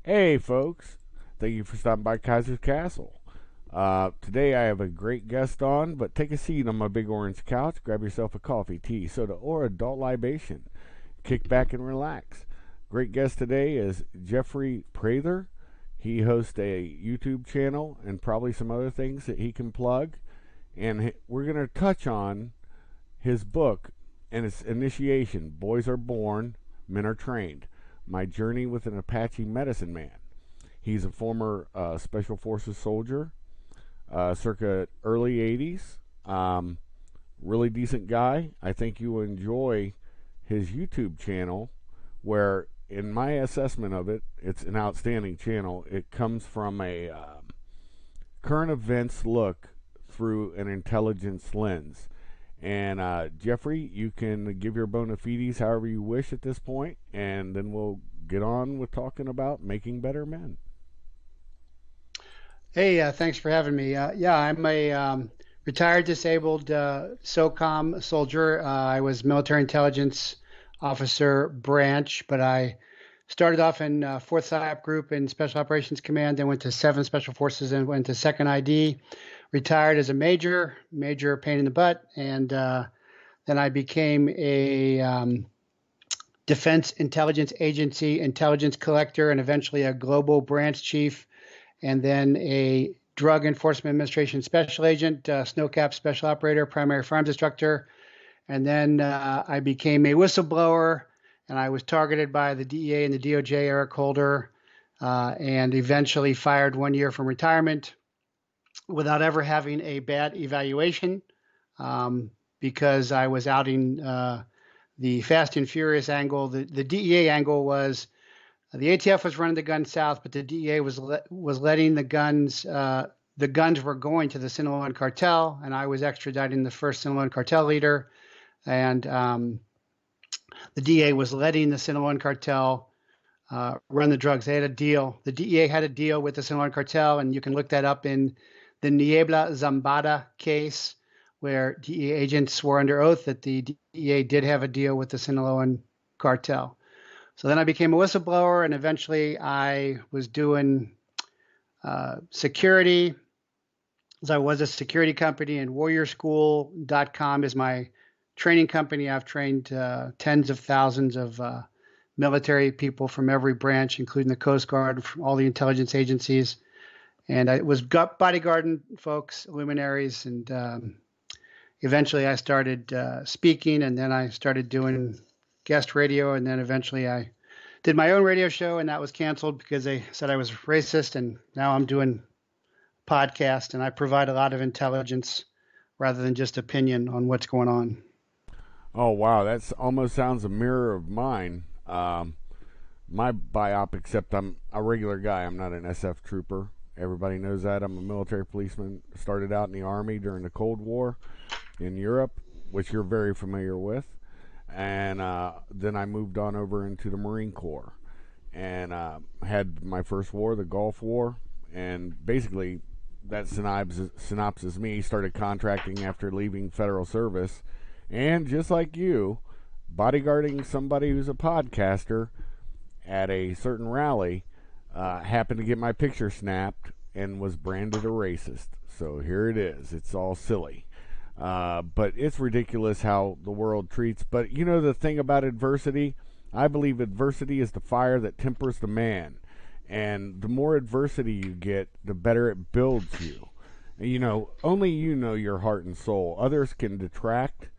Hey folks, thank you for stopping by Kaiser's Castle. Today I have a great guest on, but take a seat on my big orange couch, grab yourself a coffee, tea, soda, or adult libation. Kick back and relax. Great guest today is Jeffrey Prather. He hosts a YouTube channel and probably some other things that he can plug. And we're going to touch on his book and its initiation, Boys Are Born, Men Are Trained. My Journey with an Apache Medicine Man. He's a former Special Forces soldier, circa early 80s. Really decent guy. I think you will enjoy his YouTube channel, where, in my assessment of it, it's an outstanding channel. It comes from a current events look through an intelligence lens. And Jeffrey, you can give your bona fides however you wish at this point, and then we'll get on with talking about making better men. Hey, thanks for having me. Yeah, I'm a retired disabled SOCOM soldier. I was military intelligence officer branch, but I started off in 4th SIOP group in Special Operations Command, then went to 7th Special Forces and went to 2nd ID. Retired as a major pain in the butt, and then I became a Defense Intelligence Agency intelligence collector, and eventually a global branch chief, and then a Drug Enforcement Administration special agent, snowcap special operator, primary firearms instructor, and then I became a whistleblower, and I was targeted by the DEA and the DOJ, Eric Holder, and eventually fired 1 year from retirement, without ever having a bad evaluation, because I was outing the Fast and Furious angle. The DEA angle was the ATF was running the guns south, but the DEA was letting the guns were going to the Sinaloan cartel, and I was extraditing the first Sinaloan cartel leader, and the DEA was letting the Sinaloan cartel run the drugs. They had a deal. The DEA had a deal with the Sinaloan cartel, and you can look that up in the Niebla Zambada case, where DEA agents swore under oath that the DEA did have a deal with the Sinaloan cartel. So then I became a whistleblower, and eventually I was doing security. As I was a security company, and warriorschool.com is my training company. I've trained tens of thousands of military people from every branch, including the Coast Guard, from all the intelligence agencies. And I was bodyguarding folks, luminaries, and eventually I started speaking, and then I started doing guest radio, and then eventually I did my own radio show, and that was canceled because they said I was racist, and now I'm doing a podcast, and I provide a lot of intelligence rather than just opinion on what's going on. Oh, wow, that almost sounds a mirror of mine. My biop, except I'm a regular guy. I'm not an SF trooper. Everybody knows that. I'm a military policeman. Started out in the Army during the Cold War in Europe, which you're very familiar with. And then I moved on over into the Marine Corps and had my first war, the Gulf War. And basically, that synopsis me. Started contracting after leaving federal service. And just like you, bodyguarding somebody who's a podcaster at a certain rally, happened to get my picture snapped and was branded a racist. So here it is. It's all silly. But it's ridiculous how the world treats. But you know the thing about adversity? I believe adversity is the fire that tempers the man. And the more adversity you get, the better it builds you. You know, only you know your heart and soul. Others can detract.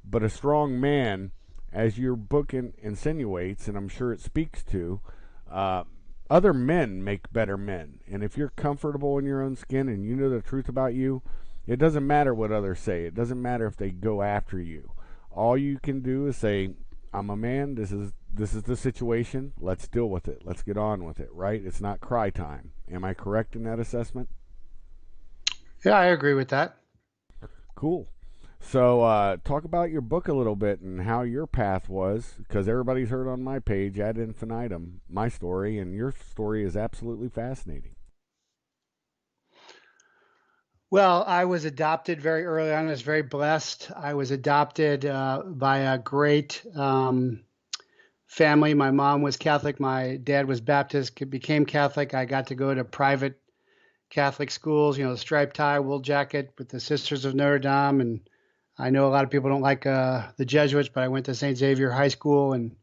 But a strong man, as your book insinuates, and I'm sure it speaks to, Other men make better men. And if you're comfortable in your own skin and you know the truth about you, it doesn't matter what others say. It doesn't matter if they go after you. All you can do is say, I'm a man. This is the situation. Let's deal with it. Let's get on with it, right? It's not cry time. Am I correct in that assessment? Yeah, I agree with that. Cool. So, talk about your book a little bit and how your path was, because everybody's heard on my page ad infinitum my story, and your story is absolutely fascinating. Well, I was adopted very early on. I was very blessed. I was adopted by a great family. My mom was Catholic. My dad was Baptist, became Catholic. I got to go to private Catholic schools, the striped tie, wool jacket with the Sisters of Notre Dame. And I know a lot of people don't like the Jesuits, but I went to St. Xavier High School. And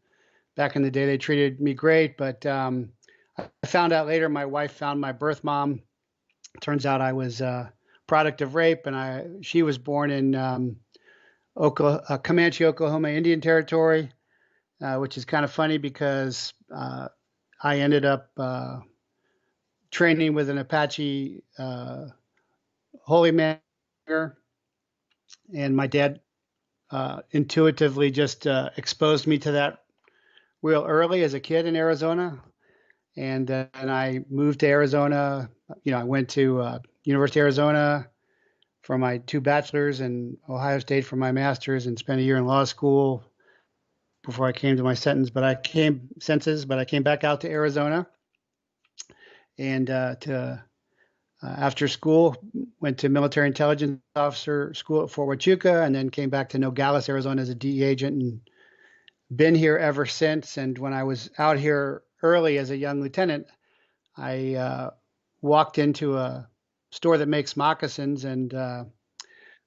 back in the day, they treated me great. But I found out later my wife found my birth mom. Turns out I was a product of rape, and she was born in Comanche, Oklahoma Indian Territory, which is kind of funny because I ended up training with an Apache holy man, and my dad intuitively just exposed me to that real early as a kid in Arizona. And I moved to Arizona. I went to University of Arizona for my two bachelors and Ohio State for my master's, and spent a year in law school before I came to my senses. But I came back out to Arizona, and to after school went to military intelligence officer school at Fort Huachuca, and then came back to Nogales, Arizona as a DE agent, and been here ever since. And when I was out here early as a young lieutenant, I walked into a store that makes moccasins, and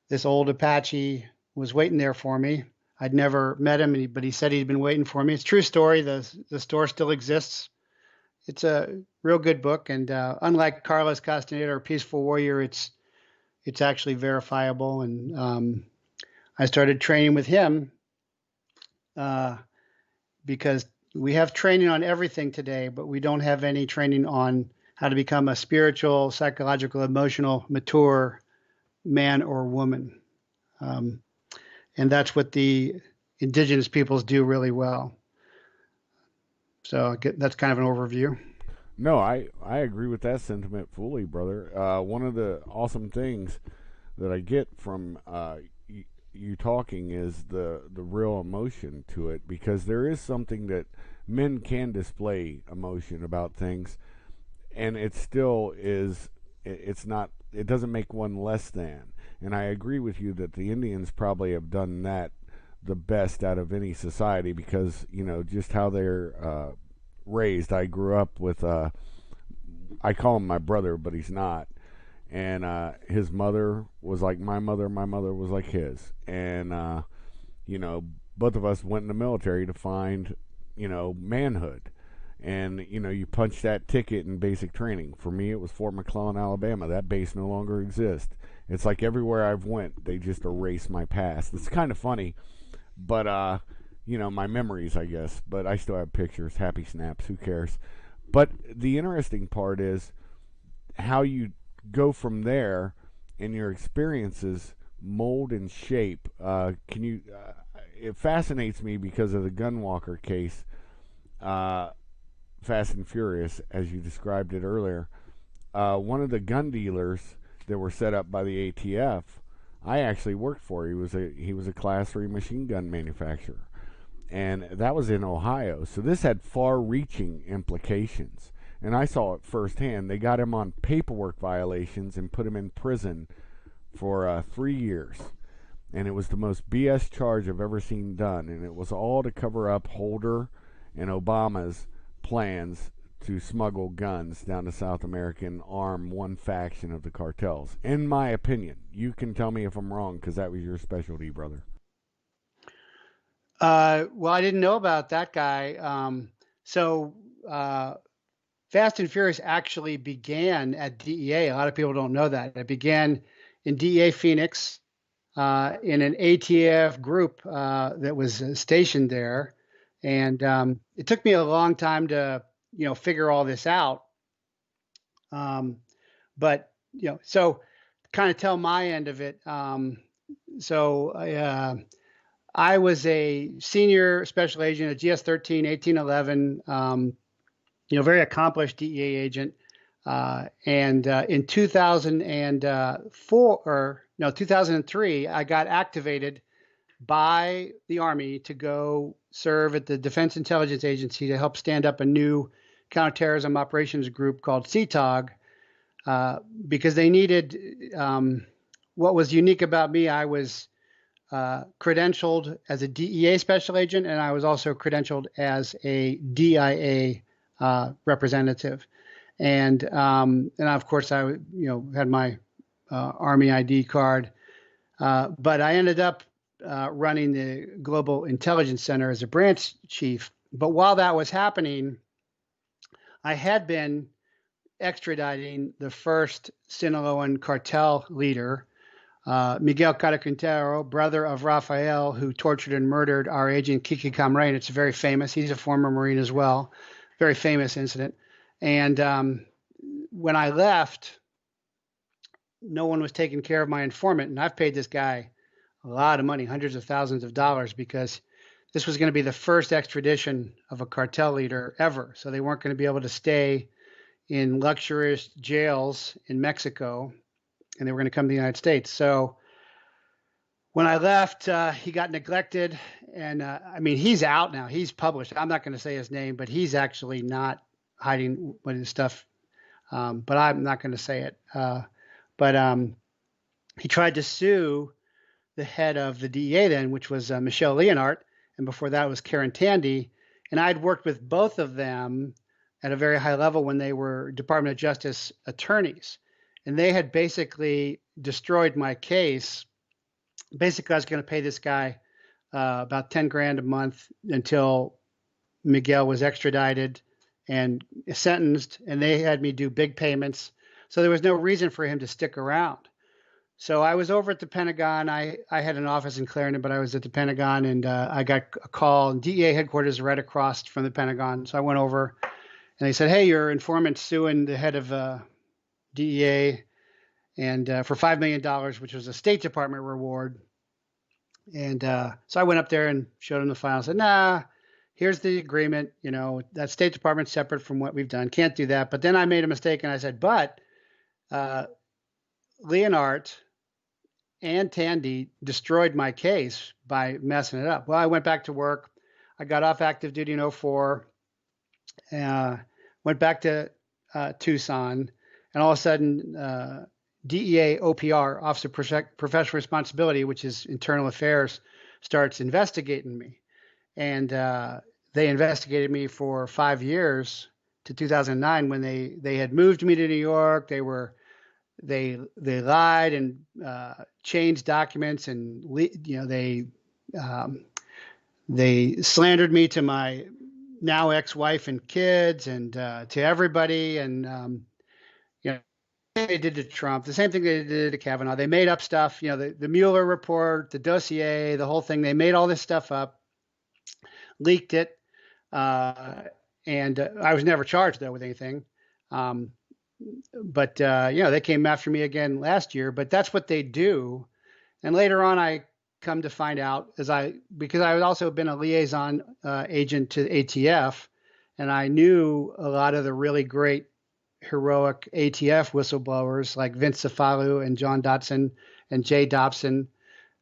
this old Apache was waiting there for me. I'd never met him, but he said he'd been waiting for me. It's a true story. The store still exists. It's a real good book, and unlike Carlos Castaneda or Peaceful Warrior, it's actually verifiable. And I started training with him uh, because we have training on everything today, but we don't have any training on how to become a spiritual, psychological, emotional, mature man or woman. Um, and that's what the indigenous peoples do really well. So that's kind of an overview. No, I agree with that sentiment fully, brother. One of the awesome things that I get from you talking is the real emotion to it, because there is something that men can display emotion about things, and it still is. It's not. It doesn't make one less than. And I agree with you that the Indians probably have done that the best out of any society, because just how they're raised. I grew up with I call him my brother, but he's not. And his mother was like my mother was like his. And you know, both of us went in the military to find, manhood. And you punch that ticket in basic training. For me, it was Fort McClellan, Alabama. That base no longer exists. It's like everywhere I've went, they just erase my past. It's kind of funny, but my memories, I guess. But I still have pictures, happy snaps. Who cares? But the interesting part is how you go from there, and your experiences mold and shape. Can you? It fascinates me because of the Gunwalker case, Fast and Furious, as you described it earlier. One of the gun dealers that were set up by the ATF, I actually worked for. He was a Class 3 machine gun manufacturer, and that was in Ohio. So this had far-reaching implications, and I saw it firsthand. They got him on paperwork violations and put him in prison for 3 years, and it was the most BS charge I've ever seen done, and it was all to cover up Holder and Obama's plans to smuggle guns down to South America and arm one faction of the cartels. In my opinion, you can tell me if I'm wrong, because that was your specialty, brother. Well, I didn't know about that guy. So uh, Fast and Furious actually began at DEA. A lot of people don't know that. It began in DEA Phoenix in an ATF group that was stationed there. And it took me a long time to figure all this out. Um, but so kind of tell my end of it. So I was a senior special agent at GS 13, 1811. Very accomplished DEA agent. And in 2004 or no 2003, I got activated by the Army to go serve at the Defense Intelligence Agency to help stand up a new counterterrorism operations group called CTOG, because they needed. What was unique about me, I was credentialed as a DEA special agent, and I was also credentialed as a DIA representative. And of course I had my Army ID card, but I ended up running the Global Intelligence Center as a branch chief. But while that was happening, I had been extraditing the first Sinaloan cartel leader, Miguel Caraquintero, brother of Rafael, who tortured and murdered our agent Kiki Camrain. It's very famous. He's a former Marine as well. Very famous incident. And when I left, no one was taking care of my informant. And I've paid this guy a lot of money, hundreds of thousands of dollars, because this was going to be the first extradition of a cartel leader ever. So they weren't going to be able to stay in luxurious jails in Mexico, and they were going to come to the United States. So when I left, he got neglected. And I mean, he's out now. He's published. I'm not going to say his name, but he's actually not hiding with his stuff. But I'm not going to say it. But he tried to sue the head of the DEA then, which was Michelle Leonhardt, and before that was Karen Tandy. And I'd worked with both of them at a very high level when they were Department of Justice attorneys. And they had basically destroyed my case. Basically, I was going to pay this guy about 10 grand a month until Miguel was extradited and sentenced, and they had me do big payments. So there was no reason for him to stick around. So I was over at the Pentagon. I had an office in Clarendon, but I was at the Pentagon, and I got a call. DEA headquarters right across from the Pentagon. So I went over, and they said, "Hey, your informant's suing the head of DEA, and for $5 million, which was a State Department reward." And so I went up there and showed him the file. I said, "Nah, here's the agreement. That State Department's separate from what we've done. Can't do that." But then I made a mistake, and I said, "But Leonhardt and Tandy destroyed my case by messing it up." Well, I went back to work. I got off active duty in 2004, went back to Tucson, and all of a sudden, DEA OPR, Office of Professional Responsibility, which is internal affairs, starts investigating me. And they investigated me for 5 years to 2009 when they had moved me to New York. They lied and changed documents, and they slandered me to my now ex-wife and kids, and to everybody. And they did to Trump the same thing they did to Kavanaugh. They made up stuff. The Mueller report, the dossier, the whole thing. They made all this stuff up, leaked it, and I was never charged though with anything. But they came after me again last year. But that's what they do. And later on, I come to find out because I had also been a liaison agent to ATF, and I knew a lot of the really great heroic ATF whistleblowers like Vince Cefalu and John Dotson and Jay Dobson.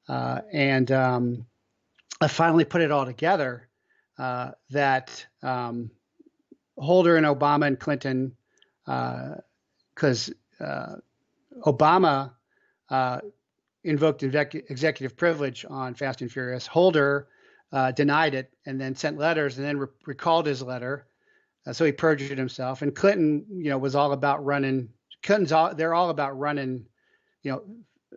And I finally put it all together that Holder and Obama and Clinton, because Obama invoked executive privilege on Fast and Furious. Holder denied it and then sent letters and then recalled his letter. So he perjured himself. And Clinton, was all about running. They're all about running.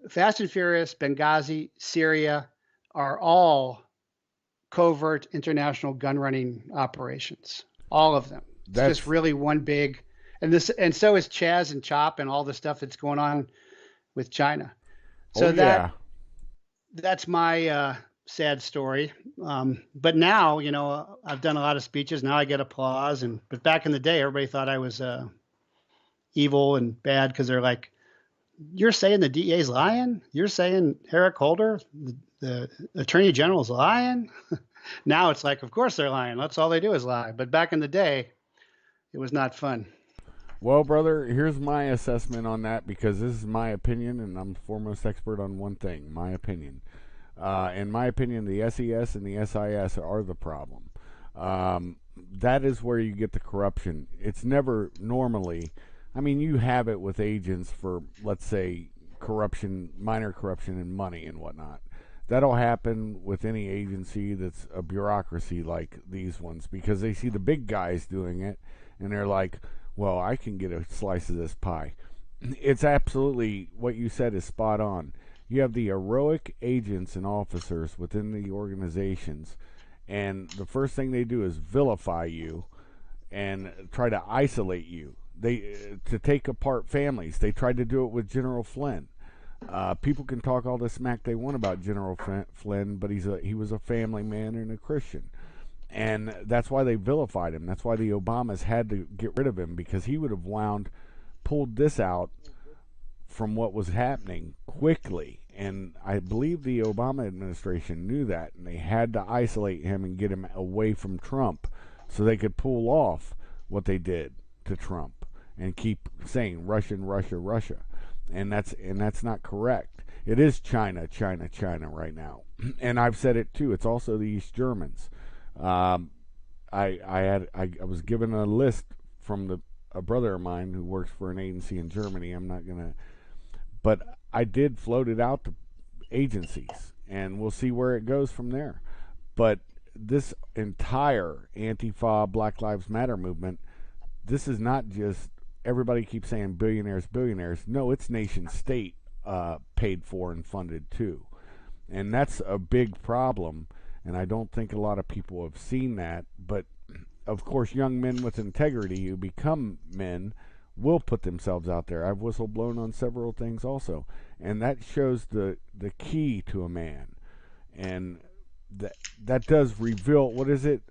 Fast and Furious, Benghazi, Syria are all covert international gun running operations. All of them. It's just really one big. And so is Chaz and Chop and all the stuff that's going on with China. So that's my sad story. But now, I've done a lot of speeches. Now I get applause. But back in the day, everybody thought I was evil and bad because they're like, "You're saying the DA's lying? You're saying Eric Holder, the Attorney General's lying?" Now it's like, of course they're lying. That's all they do is lie. But back in the day, it was not fun. Well, brother, here's my assessment on that because this is my opinion, and I'm the foremost expert on one thing, my opinion. In my opinion, the SES and the SIS are the problem. That is where you get the corruption. It's never normally, I mean, you have it with agents for, let's say, corruption, minor corruption in money and whatnot. That'll happen with any agency that's a bureaucracy like these ones because they see the big guys doing it and they're like, well, I can get a slice of this pie. It's absolutely what you said is spot on. You have the heroic agents and officers within the organizations, and the first thing they do is vilify you and try to isolate you. They to take apart families. They tried to do it with General Flynn. People can talk all the smack they want about General Flynn, but he was a family man and a Christian, and that's why they vilified him. That's why the Obamas had to get rid of him because he would have pulled this out from what was happening quickly. And I believe the Obama administration knew that, and they had to isolate him and get him away from Trump so they could pull off what they did to Trump and keep saying Russian, Russia, Russia. And that's not correct. It is China, China, China right now. And I've said it too. It's also the East Germans. Um, I was given a list from a brother of mine who works for an agency in Germany. I'm not gonna, but I did float it out to agencies, and we'll see where it goes from there. But this entire Antifa Black Lives Matter movement, this is not just everybody keeps saying billionaires, billionaires. No, it's nation state paid for and funded too, and that's a big problem. And I don't think a lot of people have seen that. But of course, young men with integrity who become men will put themselves out there. I've whistleblown on several things also, and that shows the key to a man, and that does reveal what is it?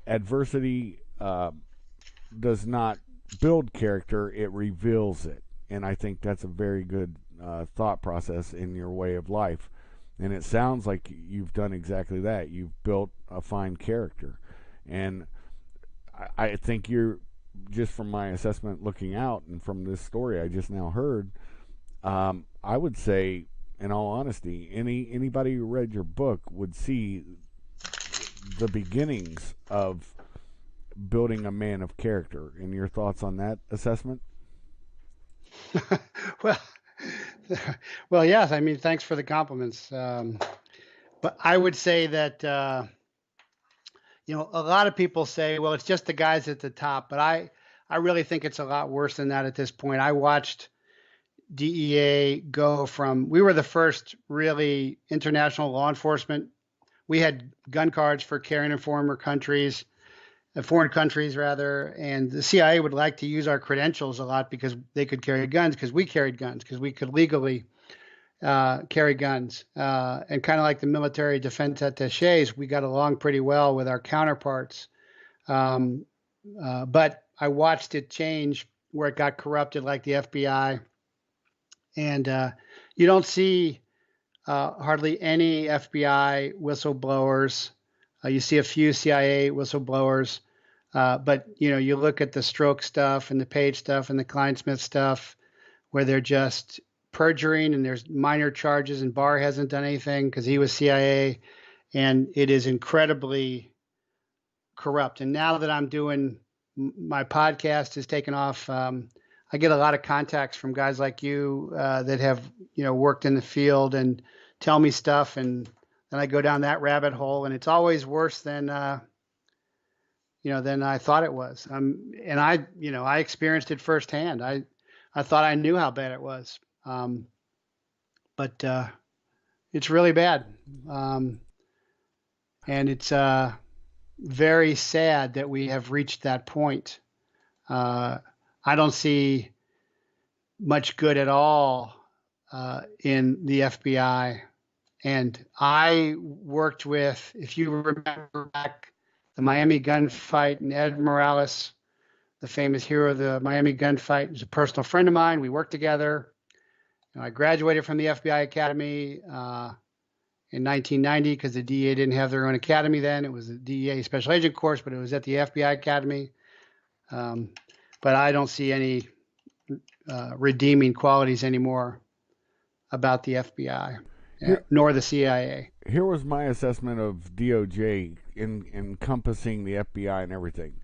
Adversity does not build character; it reveals it, and I think that's a very good thought process in your way of life. And it sounds like you've done exactly that. You've built a fine character, and I think you're, just from my assessment looking out and from this story I just now heard, I would say, in all honesty, anybody who read your book would see the beginnings of building a man of character. And your thoughts on that assessment? Well, well, yes. I mean, thanks for the compliments. But I would say that a lot of people say, well, it's just the guys at the top, but I really think it's a lot worse than that at this point. I watched DEA go from, we were the first really international law enforcement. We had gun cards for carrying in foreign countries rather, and the CIA would like to use our credentials a lot because they could carry guns because we carried guns because we could legally carry guns. And kind of like the military defense attaches, we got along pretty well with our counterparts. But I watched it change where it got corrupted, like the FBI. And you don't see hardly any FBI whistleblowers. You see a few CIA whistleblowers. But you look at the Stroke stuff and the Page stuff and the Kleinsmith stuff, where they're just perjuring and there's minor charges, and Barr hasn't done anything because he was CIA, and it is incredibly corrupt. And now that I'm doing my podcast has taken off, I get a lot of contacts from guys like you that have worked in the field and tell me stuff, and then I go down that rabbit hole, and it's always worse than than I thought it was. And I experienced it firsthand. I thought I knew how bad it was, but it's really bad, and it's very sad that we have reached that point. I don't see much good at all in the FBI. And I worked with, if you remember back, the Miami gunfight, and Ed Morales, the famous hero of the Miami gunfight, was a personal friend of mine. We worked together. I graduated from the FBI Academy in 1990 because the DEA didn't have their own academy then. It was a DEA special agent course, but it was at the FBI Academy. Um, but I don't see any redeeming qualities anymore about the FBI, Here, nor the CIA. here was my assessment of DOJ in encompassing the FBI and everything.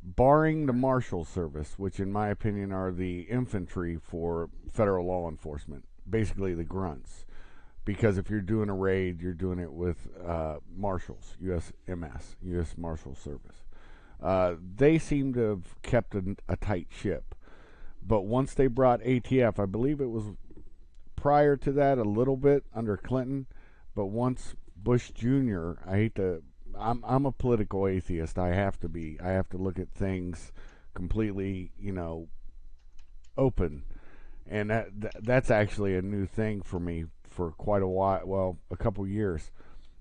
Barring the Marshal Service, which in my opinion are the infantry for federal law enforcement, basically the grunts. Because if you're doing a raid, you're doing it with marshals, USMS, U.S. Marshal Service. They seem to have kept a tight ship. But once they brought ATF, I believe it was prior to that a little bit under Clinton, but once Bush Jr., I hate to, I'm a political atheist. I have to be. I have to look at things completely, open, and that's actually a new thing for me for quite a while. Well, a couple years,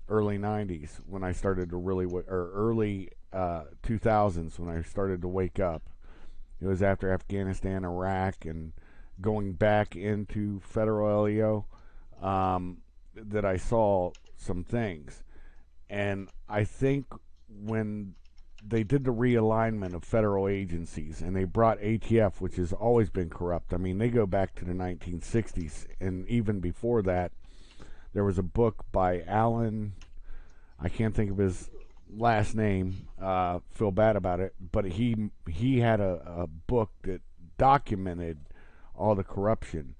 early '90s when I started to really, or early 2000s when I started to wake up. It was after Afghanistan, Iraq, and going back into federal LEO that I saw some things. And I think when they did the realignment of federal agencies and they brought ATF, which has always been corrupt. I mean, they go back to the 1960s, and even before that, there was a book by Alan. I can't think of his last name. Feel bad about it, but he had a book that documented all the corruption.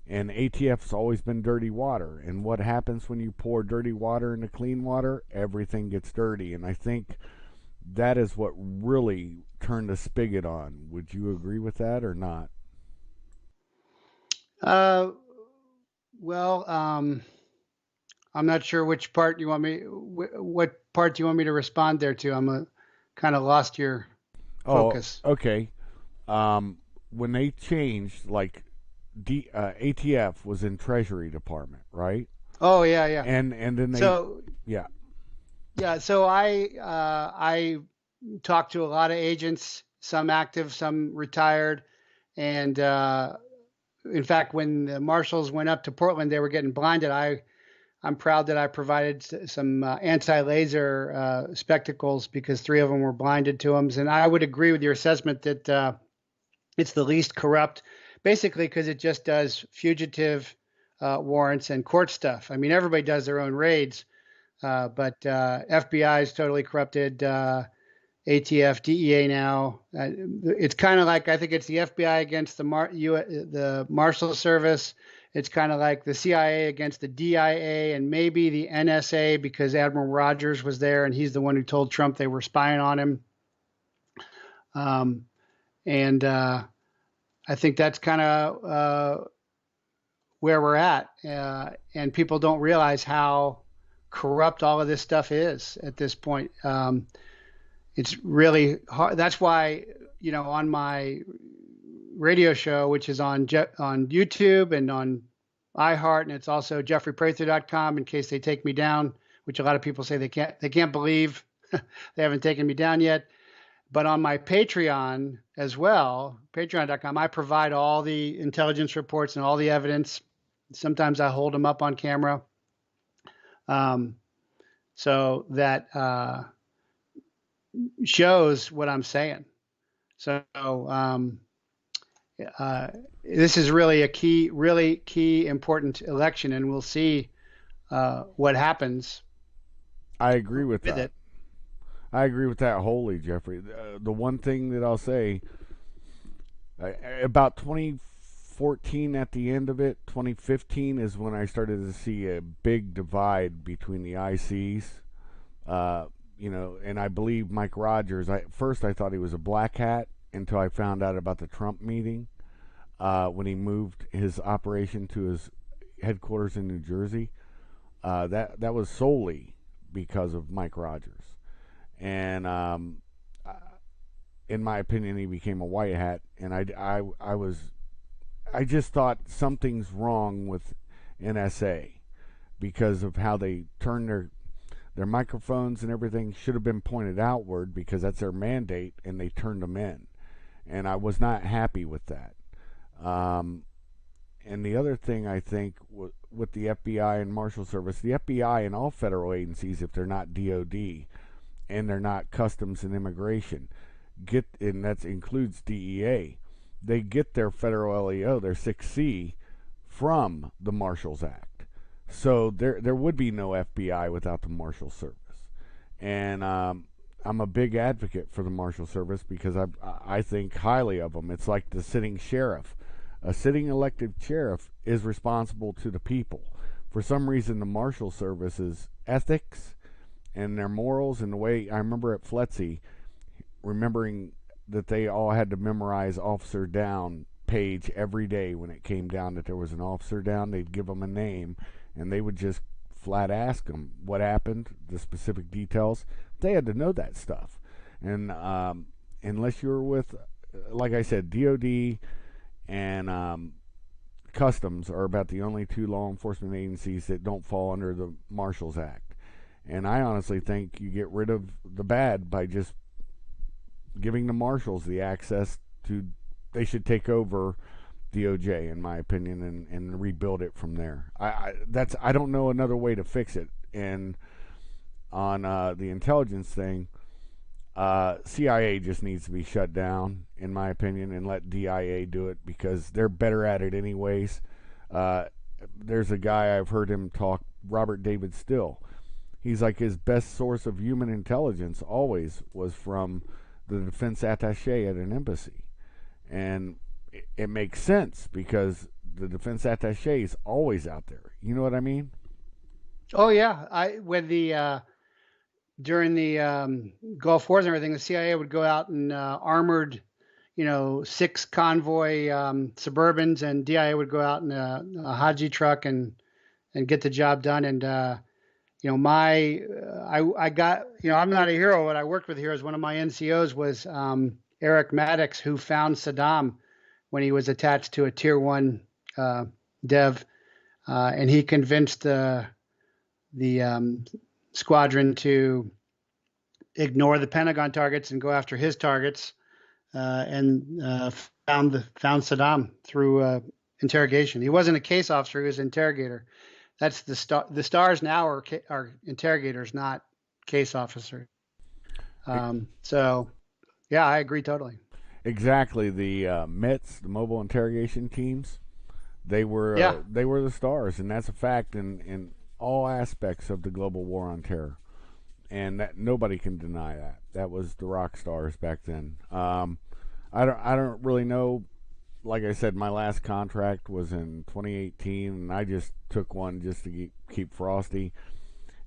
And ATF's always been dirty water. And what happens when you pour dirty water into clean water? Everything gets dirty. And I think that is what really turned the spigot on. Would you agree with that or not? Uh, well, I'm not sure which part you want me, what part do you want me to respond there to? Kind of lost your Oh, focus. okay. When they changed, like ATF was in Treasury Department, right? Oh yeah, yeah. And then they, So yeah, yeah, so I talked to a lot of agents, some active, some retired, and in fact, when the marshals went up to Portland, they were getting blinded. I'm proud that I provided some anti-laser spectacles because three of them were blinded to them. And I would agree with your assessment that it's the least corrupt, basically because it just does fugitive warrants and court stuff. I mean, everybody does their own raids, but FBI is totally corrupted. ATF, DEA now. It's kind of like I think it's the FBI against the Marshal Service. It's kind of like the CIA against the DIA and maybe the NSA because Admiral Rogers was there and he's the one who told Trump they were spying on him. And I think that's kind of where we're at. And people don't realize how corrupt all of this stuff is at this point. It's really hard. That's why, on my radio show, which is on YouTube and on iHeart, and it's also jeffreyprather.com in case they take me down, which a lot of people say they can't believe they haven't taken me down yet. But on my Patreon as well, patreon.com, I provide all the intelligence reports and all the evidence. Sometimes I hold them up on camera, so that shows what I'm saying. So this is really really key, important election, and we'll see what happens I agree with with that. it. I agree with that wholly, Jeffrey. The one thing that I'll say about 2014 at the end of it, 2015 is when I started to see a big divide between the ICs. And I believe Mike Rogers. First I thought he was a black hat until I found out about the Trump meeting when he moved his operation to his headquarters in New Jersey. That was solely because of Mike Rogers, and in my opinion, he became a white hat. And I just thought something's wrong with NSA because of how they turn their microphones and everything should have been pointed outward because that's their mandate, and they turned them in, and I was not happy with that. Um, and the other thing I think with the FBI and Marshal Service, the FBI and all federal agencies, if they're not DOD and they're not Customs and Immigration, and that includes DEA, they get their federal LEO, their 6C, from the Marshals Act. So there would be no FBI without the Marshal Service. And I'm a big advocate for the Marshal Service because I think highly of them. It's like the sitting sheriff. A sitting elected sheriff is responsible to the people. For some reason, the Marshal Service's ethics and their morals and the way I remember at FLETC, remembering that they all had to memorize officer down page every day when it came down that there was an officer down. They'd give them a name, and they would just flat ask them what happened, the specific details. They had to know that stuff. And unless you were with, like I said, DOD and Customs are about the only two law enforcement agencies that don't fall under the Marshals Act. And I honestly think you get rid of the bad by just giving the marshals the access to. They should take over DOJ, in my opinion, and rebuild it from there. I don't know another way to fix it. And on the intelligence thing, CIA just needs to be shut down, in my opinion, and let DIA do it because they're better at it anyways. There's a guy I've heard him talk, Robert David Still. He's like his best source of human intelligence always was from the defense attaché at an embassy. And it makes sense because the defense attaché is always out there. You know what I mean? Oh yeah, during the Gulf Wars and everything, the CIA would go out and armored, 6 convoy Suburbans, and DIA would go out in a Haji truck and get the job done. And I got, I'm not a hero, but I worked with heroes. One of my NCOs was Eric Maddox, who found Saddam when he was attached to a Tier 1 dev, and he convinced the squadron to ignore the Pentagon targets and go after his targets, and found Saddam through interrogation. He wasn't a case officer; he was an interrogator. That's the stars now are interrogators, not case officers. So, yeah, I agree totally. Exactly. The METs, the mobile interrogation teams, they were the stars, and that's a fact in all aspects of the global war on terror, and that nobody can deny that. That was the rock stars back then. I don't really know. Like I said, my last contract was in 2018, and I just took one just to keep frosty.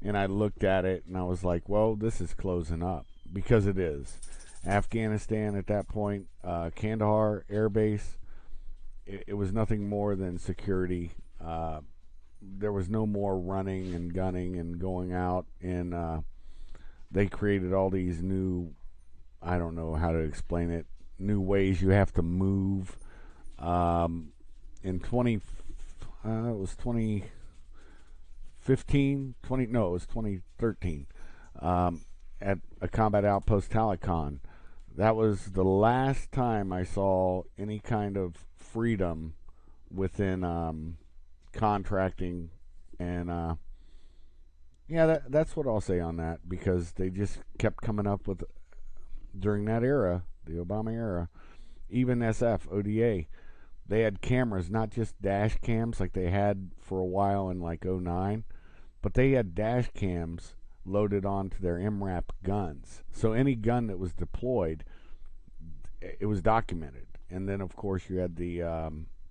And I looked at it, and I was like, well, this is closing up, because it is. Afghanistan at that point, Kandahar Air Base, it was nothing more than security. There was no more running and gunning and going out, and they created all these new, I don't know how to explain it, new ways you have to move. In it was 2015, it was 2013, at a combat outpost, Talicon. That was the last time I saw any kind of freedom within contracting, and that's what I'll say on that, because they just kept coming up with, during that era, the Obama era, even SF, ODA, they had cameras, not just dash cams like they had for a while in like '09, but they had dash cams loaded onto their MRAP guns. So any gun that was deployed, it was documented. And then, of course, you had the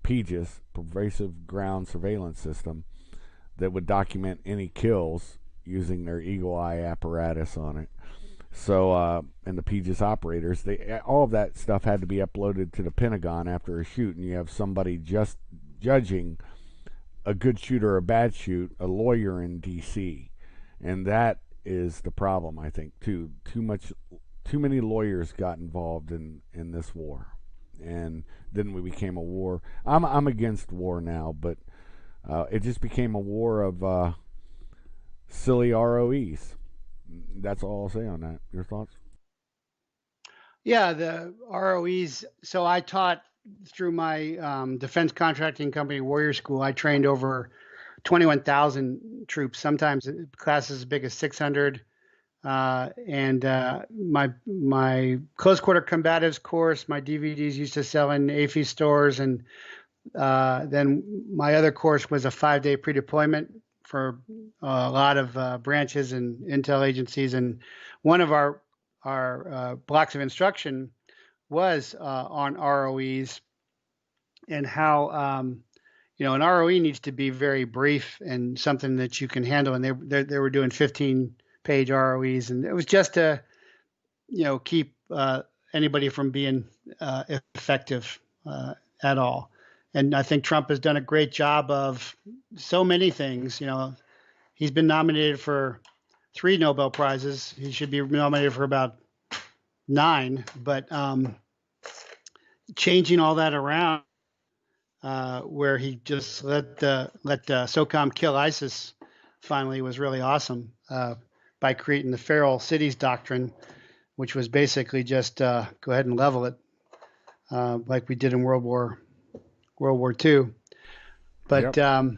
PGIS, Pervasive Ground Surveillance System, that would document any kills using their Eagle Eye apparatus on it. So, and the PGIS operators, all of that stuff had to be uploaded to the Pentagon after a shoot, and you have somebody just judging a good shoot or a bad shoot, a lawyer in D.C., and that is the problem, I think, too. Too many lawyers got involved in this war, and then we became a war. I'm against war now, but it just became a war of silly ROEs. That's all I'll say on that. Your thoughts? Yeah, the ROEs. So I taught through my defense contracting company, Warrior School. I trained over 21,000 troops, sometimes classes as big as 600. And my close quarter combatives course, my DVDs used to sell in AFI stores, and then my other course was a 5-day pre-deployment for a lot of branches and intel agencies. And one of our blocks of instruction was on ROEs and how an ROE needs to be very brief and something that you can handle. And they were doing 15-page ROEs, and it was just to keep anybody from being effective at all. And I think Trump has done a great job of so many things. He's been nominated for 3 Nobel Prizes. He should be nominated for about 9. But changing all that around, where he just let SOCOM kill ISIS, finally was really awesome by creating the Feral Cities Doctrine, which was basically just go ahead and level it, like we did in World War II. But Yep.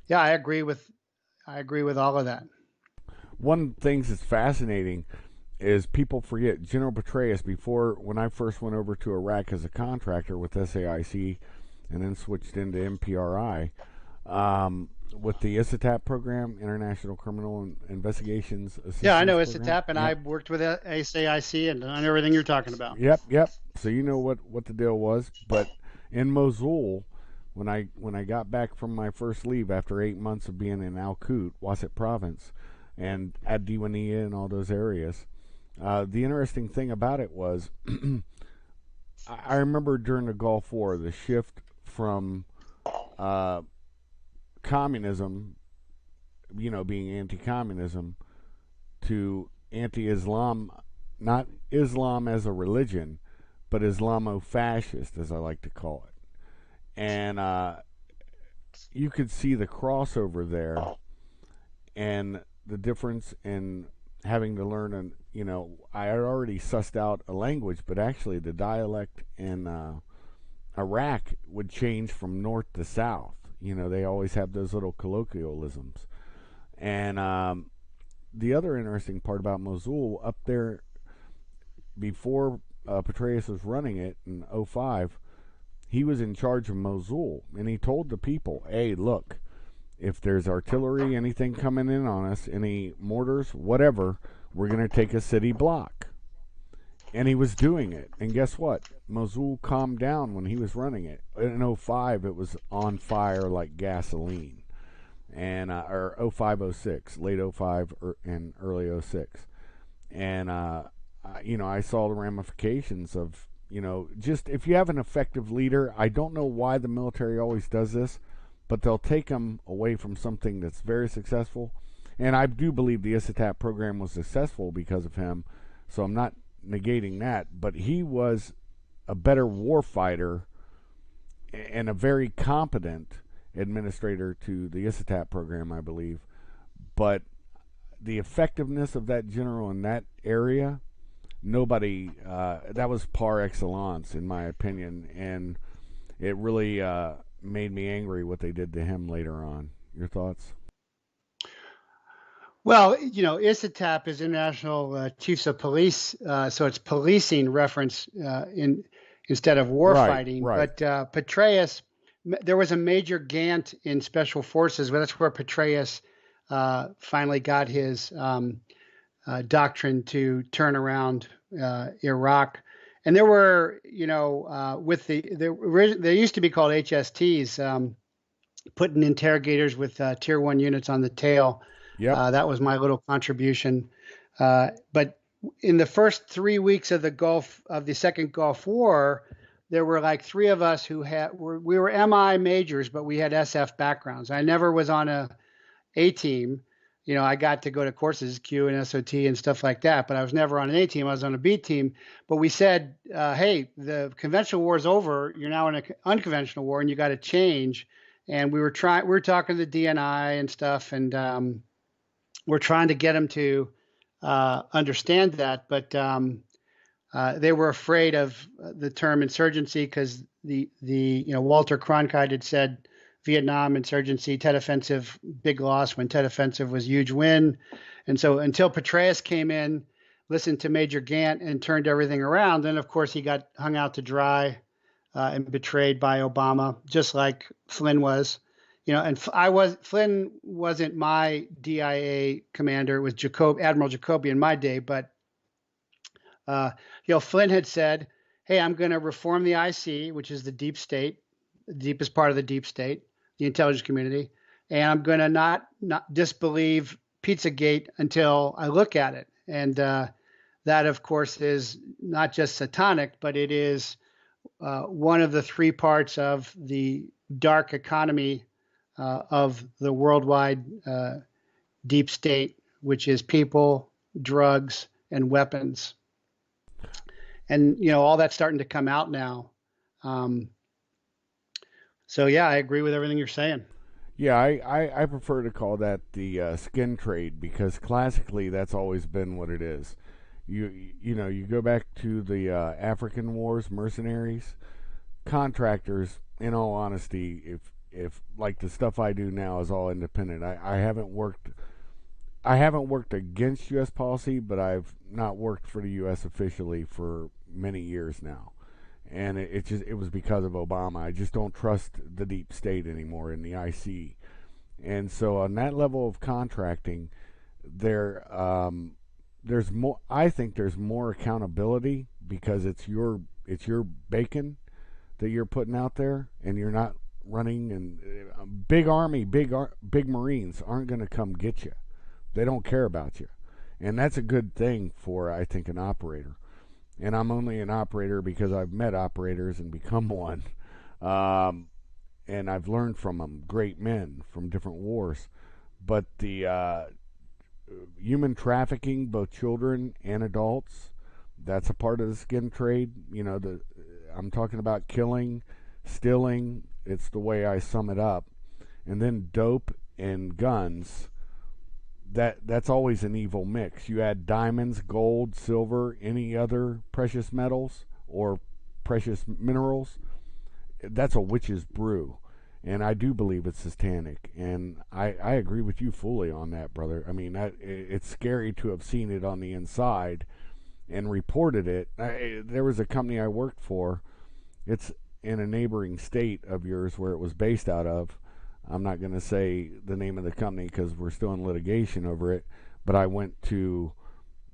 yeah, I agree with all of that. One of the things that's fascinating is people forget General Petraeus. Before, when I first went over to Iraq as a contractor with SAIC and then switched into MPRI, with the ISATAP program, International Criminal Investigations Yeah, I Assistance know Program. ISATAP, and I Yep. worked with SAIC and on everything you're talking about. Yep. So you know what the deal was. But in Mosul, when I got back from my first leave after 8 months of being in Al Qut, Wasit Province, and at Diwania and all those areas, the interesting thing about it was, I remember during the Gulf War, the shift from uh, communism, being anti-communism, to anti-Islam, not Islam as a religion, but Islamo-fascist, as I like to call it. And you could see the crossover there, and the difference in having to learn. And I had already sussed out a language, but actually the dialect in Iraq would change from north to south. They always have those little colloquialisms. And the other interesting part about Mosul, up there before Petraeus was running it in '05, he was in charge of Mosul, and he told the people, "Hey, look, if there's artillery, anything coming in on us, any mortars, whatever, we're going to take a city block." And he was doing it. And guess what? Mosul calmed down when he was running it. In '05, it was on fire like gasoline. And or '05, '06, late '05 and early '06. And I saw the ramifications of, just if you have an effective leader. I don't know why the military always does this, but they'll take them away from something that's very successful. And I do believe the ISATAP program was successful because of him, so I'm not negating that. But he was a better war fighter and a very competent administrator to the ISATAP program, I believe. But the effectiveness of that general in that area, nobody, that was par excellence, in my opinion. And it really made me angry what they did to him later on. Your thoughts? Well, ISATAP is International Chiefs of Police, so it's policing reference in instead of war Right, fighting. right. But Petraeus, there was a major Gantt in Special Forces. Well, that's where Petraeus finally got his doctrine to turn around Iraq. And there were, with they used to be called HSTs, putting interrogators with tier 1 units on the tail. Yep. That was my little contribution. But in the first 3 weeks of the second Gulf War, there were like 3 of us we were MI majors, but we had SF backgrounds. I never was on a team. I got to go to courses, Q and SOT and stuff like that, but I was never on an A team. I was on a B team. But we said, hey, the conventional war is over. You're now in an unconventional war, and you got to change. And we were talking to the DNI and stuff, and we're trying to get them to understand that, but they were afraid of the term insurgency because the Walter Cronkite had said Vietnam insurgency, Tet Offensive, big loss, when Tet Offensive was huge win. And so until Petraeus came in, listened to Major Gant and turned everything around, then of course he got hung out to dry and betrayed by Obama, just like Flynn was. And Flynn wasn't my DIA commander. It was Admiral Jacoby in my day, but Flynn had said, "Hey, I'm going to reform the IC, which is the deep state, the deepest part of the deep state, the intelligence community, and I'm going to not disbelieve Pizzagate until I look at it." And that, of course, is not just satanic, but it is one of the three parts of the dark economy of the worldwide deep state, which is people, drugs, and weapons. And all that's starting to come out now. So yeah, I agree with everything you're saying. Yeah, I prefer to call that the skin trade, because classically that's always been what it is. You go back to the African wars, mercenaries, contractors. In all honesty, if like the stuff I do now is all independent, I haven't worked against U.S. policy, but I've not worked for the U.S. officially for many years now, and it was because of Obama. I just don't trust the deep state anymore in the IC, and so on that level of contracting, there's more. I think there's more accountability because it's your bacon that you're putting out there, and you're not running. And big army, big Marines aren't going to come get you. They don't care about you, and that's a good thing for, I think, an operator. And I'm only an operator because I've met operators and become one, and I've learned from them, great men from different wars. But the human trafficking, both children and adults, that's a part of the skin trade. I'm talking about killing, stealing. It's the way I sum it up. And then dope and guns. That's always an evil mix. You add diamonds, gold, silver, any other precious metals or precious minerals, that's a witch's brew. And I do believe it's satanic. And I agree with you fully on that, brother. I mean, it's scary to have seen it on the inside and reported it. There was a company I worked for. It's in a neighboring state of yours where it was based out of. I'm not going to say the name of the company because we're still in litigation over it. But I went to,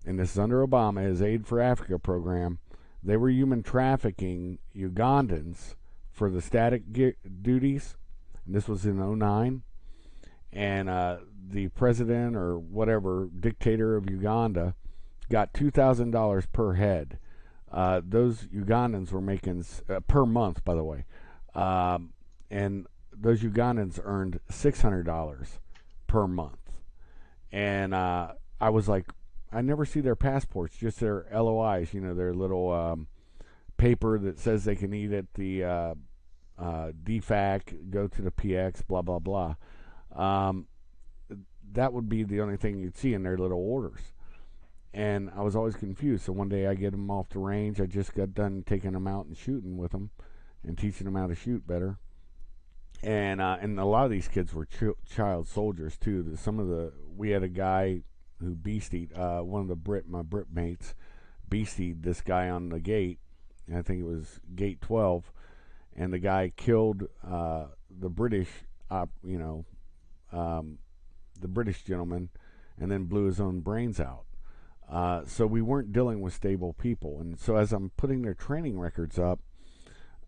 and this is under Obama, his Aid for Africa program. They were human trafficking Ugandans for the static duties. And this was in '09. And the president or whatever, dictator of Uganda, got $2,000 per head. Those Ugandans were making, per month, by the way. And those Ugandans earned $600 per month. And I was like, I never see their passports, just their LOIs, their little paper that says they can eat at the DFAC, go to the PX, blah, blah, blah. That would be the only thing you'd see in their little orders. And I was always confused. So one day I get them off the range. I just got done taking them out and shooting with them and teaching them how to shoot better. And a lot of these kids were child soldiers too. We had a guy who beastied one of my Brit mates beastied this guy on the gate. I think it was gate 12, and the guy killed the British, the British gentleman, and then blew his own brains out. So we weren't dealing with stable people. And so as I'm putting their training records up,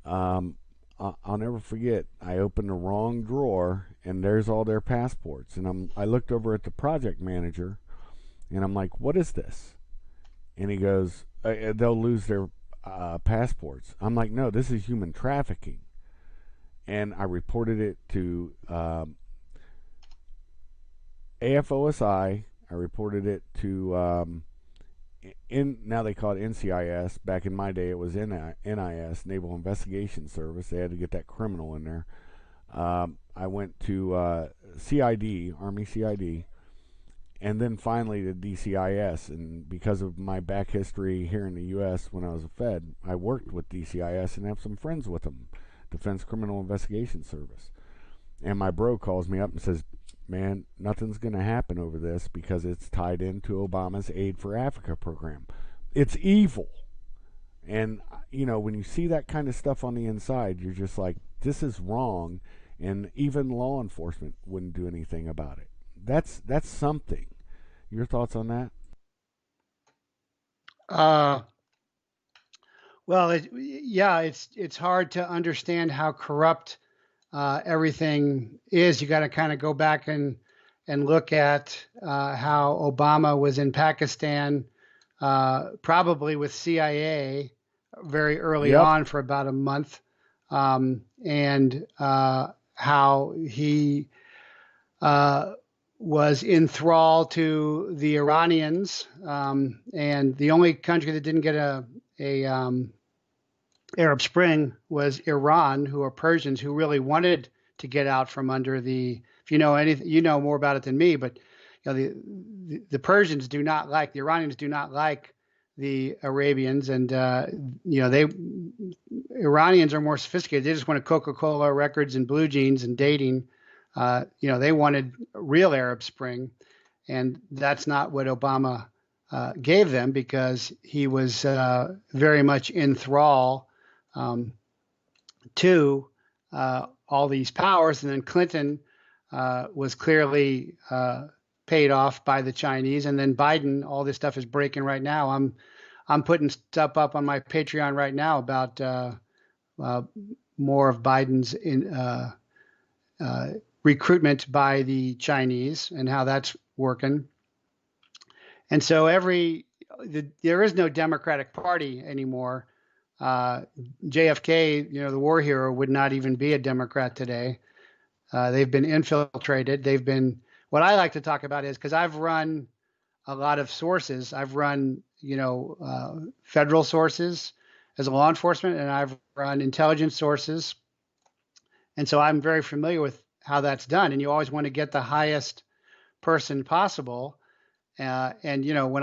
I'll never forget, I opened the wrong drawer, and there's all their passports. And I looked over at the project manager, and I'm like, what is this? And he goes, they'll lose their passports. I'm like, no, this is human trafficking. And I reported it to AFOSI. I reported it to now they call it NCIS. Back in my day, it was NIS, Naval Investigation Service. They had to get that criminal in there. I went to CID, Army CID, and then finally the DCIS. And because of my back history here in the U.S. when I was a Fed, I worked with DCIS and have some friends with them, Defense Criminal Investigation Service. And my bro calls me up and says, "Man, nothing's going to happen over this because it's tied into Obama's Aid for Africa program. It's evil." And, when you see that kind of stuff on the inside, you're just like, this is wrong. And even law enforcement wouldn't do anything about it. That's something. Your thoughts on that? Uh, well, yeah, it's hard to understand how corrupt everything is. You got to kind of go back and look at how Obama was in Pakistan, probably with CIA very early Yep. on for about a month, and how he uh, was in thrall to the Iranians, and the only country that didn't get a Arab Spring was Iran, who are Persians who really wanted to get out from under the. If you know anything, you know more about it than me, but the Persians do not like the Iranians do not like the Arabians, and they Iranians are more sophisticated. They just wanted Coca-Cola records and blue jeans and dating. They wanted real Arab Spring, and that's not what Obama gave them because he was very much in thrall to all these powers. And then Clinton was clearly paid off by the Chinese. And then Biden, all this stuff is breaking right now. I'm putting stuff up on my Patreon right now about more of Biden's recruitment by the Chinese and how that's working. And so there is no Democratic Party anymore. JFK, the war hero, would not even be a Democrat today. They've been infiltrated. What I like to talk about is because I've run a lot of sources. I've run, federal sources as a law enforcement, and I've run intelligence sources. And so I'm very familiar with how that's done. And you always want to get the highest person possible. And when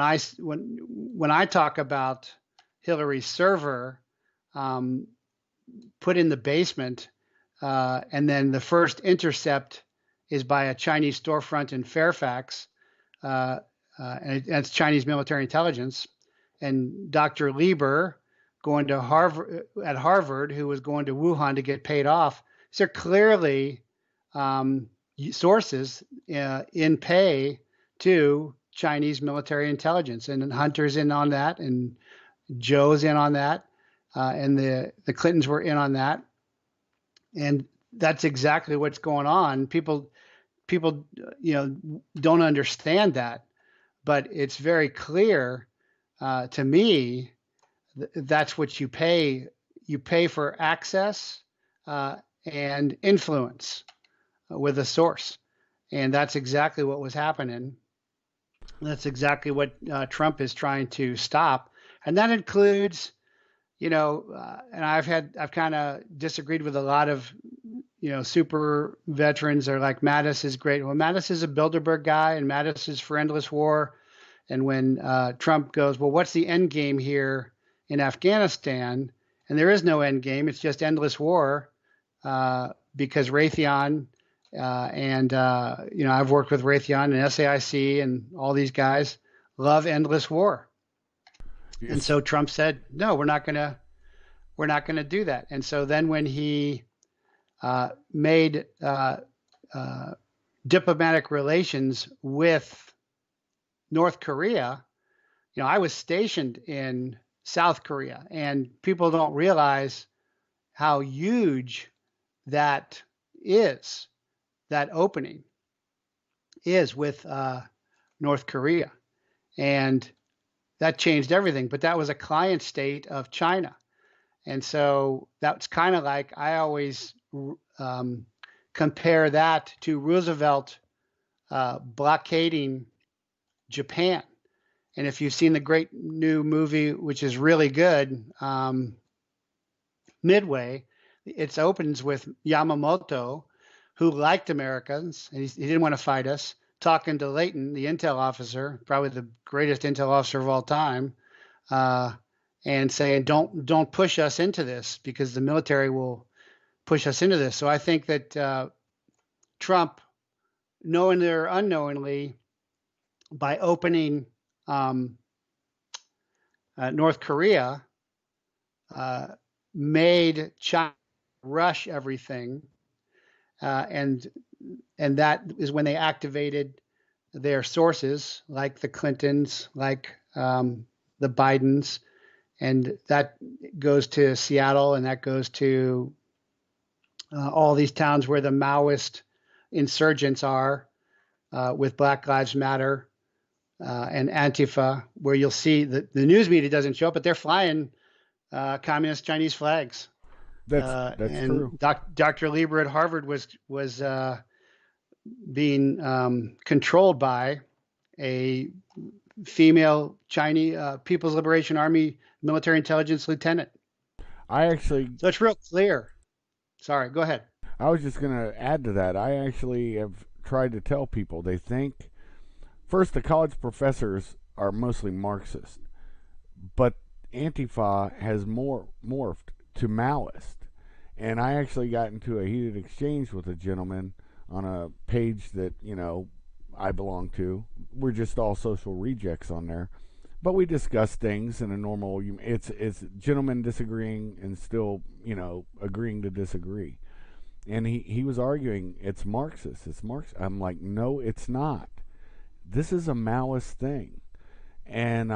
I talk about Hillary's server put in the basement, and then the first intercept is by a Chinese storefront in Fairfax, and it's Chinese military intelligence, and Dr. Lieber going to Harvard, who was going to Wuhan to get paid off. These are clearly sources in pay to Chinese military intelligence, and Hunter's in on that, and Joe's in on that, and the Clintons were in on that, and that's exactly what's going on. People, don't understand that, but it's very clear to me that's what you pay. You pay for access and influence with a source, and that's exactly what was happening. That's exactly what Trump is trying to stop, and that includes, and I've kind of disagreed with a lot of, super veterans are like Mattis is great. Well, Mattis is a Bilderberg guy, and Mattis is for endless war. And when Trump goes, well, what's the end game here in Afghanistan? And there is no end game; it's just endless war, because Raytheon. I've worked with Raytheon and SAIC and all these guys love endless war. Yes. And so Trump said, no, we're not going to do that. And so then when he made diplomatic relations with North Korea, I was stationed in South Korea, and people don't realize how huge that is. That opening is with North Korea, and that changed everything. But that was a client state of China, and so that's kind of like I always compare that to Roosevelt blockading Japan. And if you've seen the great new movie, which is really good, Midway, it opens with Yamamoto, who liked Americans, and he didn't want to fight us, talking to Leighton, the intel officer, probably the greatest intel officer of all time, uh, and saying, don't push us into this because the military will push us into this. So I think that Trump, knowingly or unknowingly, by opening um, North Korea, uh, made China rush everything, and that is when they activated their sources, like the Clintons, like the Bidens, and that goes to Seattle, and that goes to all these towns where the Maoist insurgents are, with Black Lives Matter and Antifa, where you'll see that the news media doesn't show up, but they're flying communist Chinese flags. That's true. And Dr. Lieber at Harvard was being controlled by a female Chinese People's Liberation Army military intelligence lieutenant. I actually, So it's real clear. Sorry, go ahead. I was just going to add to that. I actually have tried to tell people they think, first, the college professors are mostly Marxist, but Antifa has morphed to Maoist. And I actually got into a heated exchange with a gentleman on a page that, I belong to. We're just all social rejects on there. But we discuss things in a normal, it's gentlemen disagreeing and still, agreeing to disagree. And he was arguing it's Marxist. It's Marxist. I'm like, no, it's not. This is a Maoist thing. And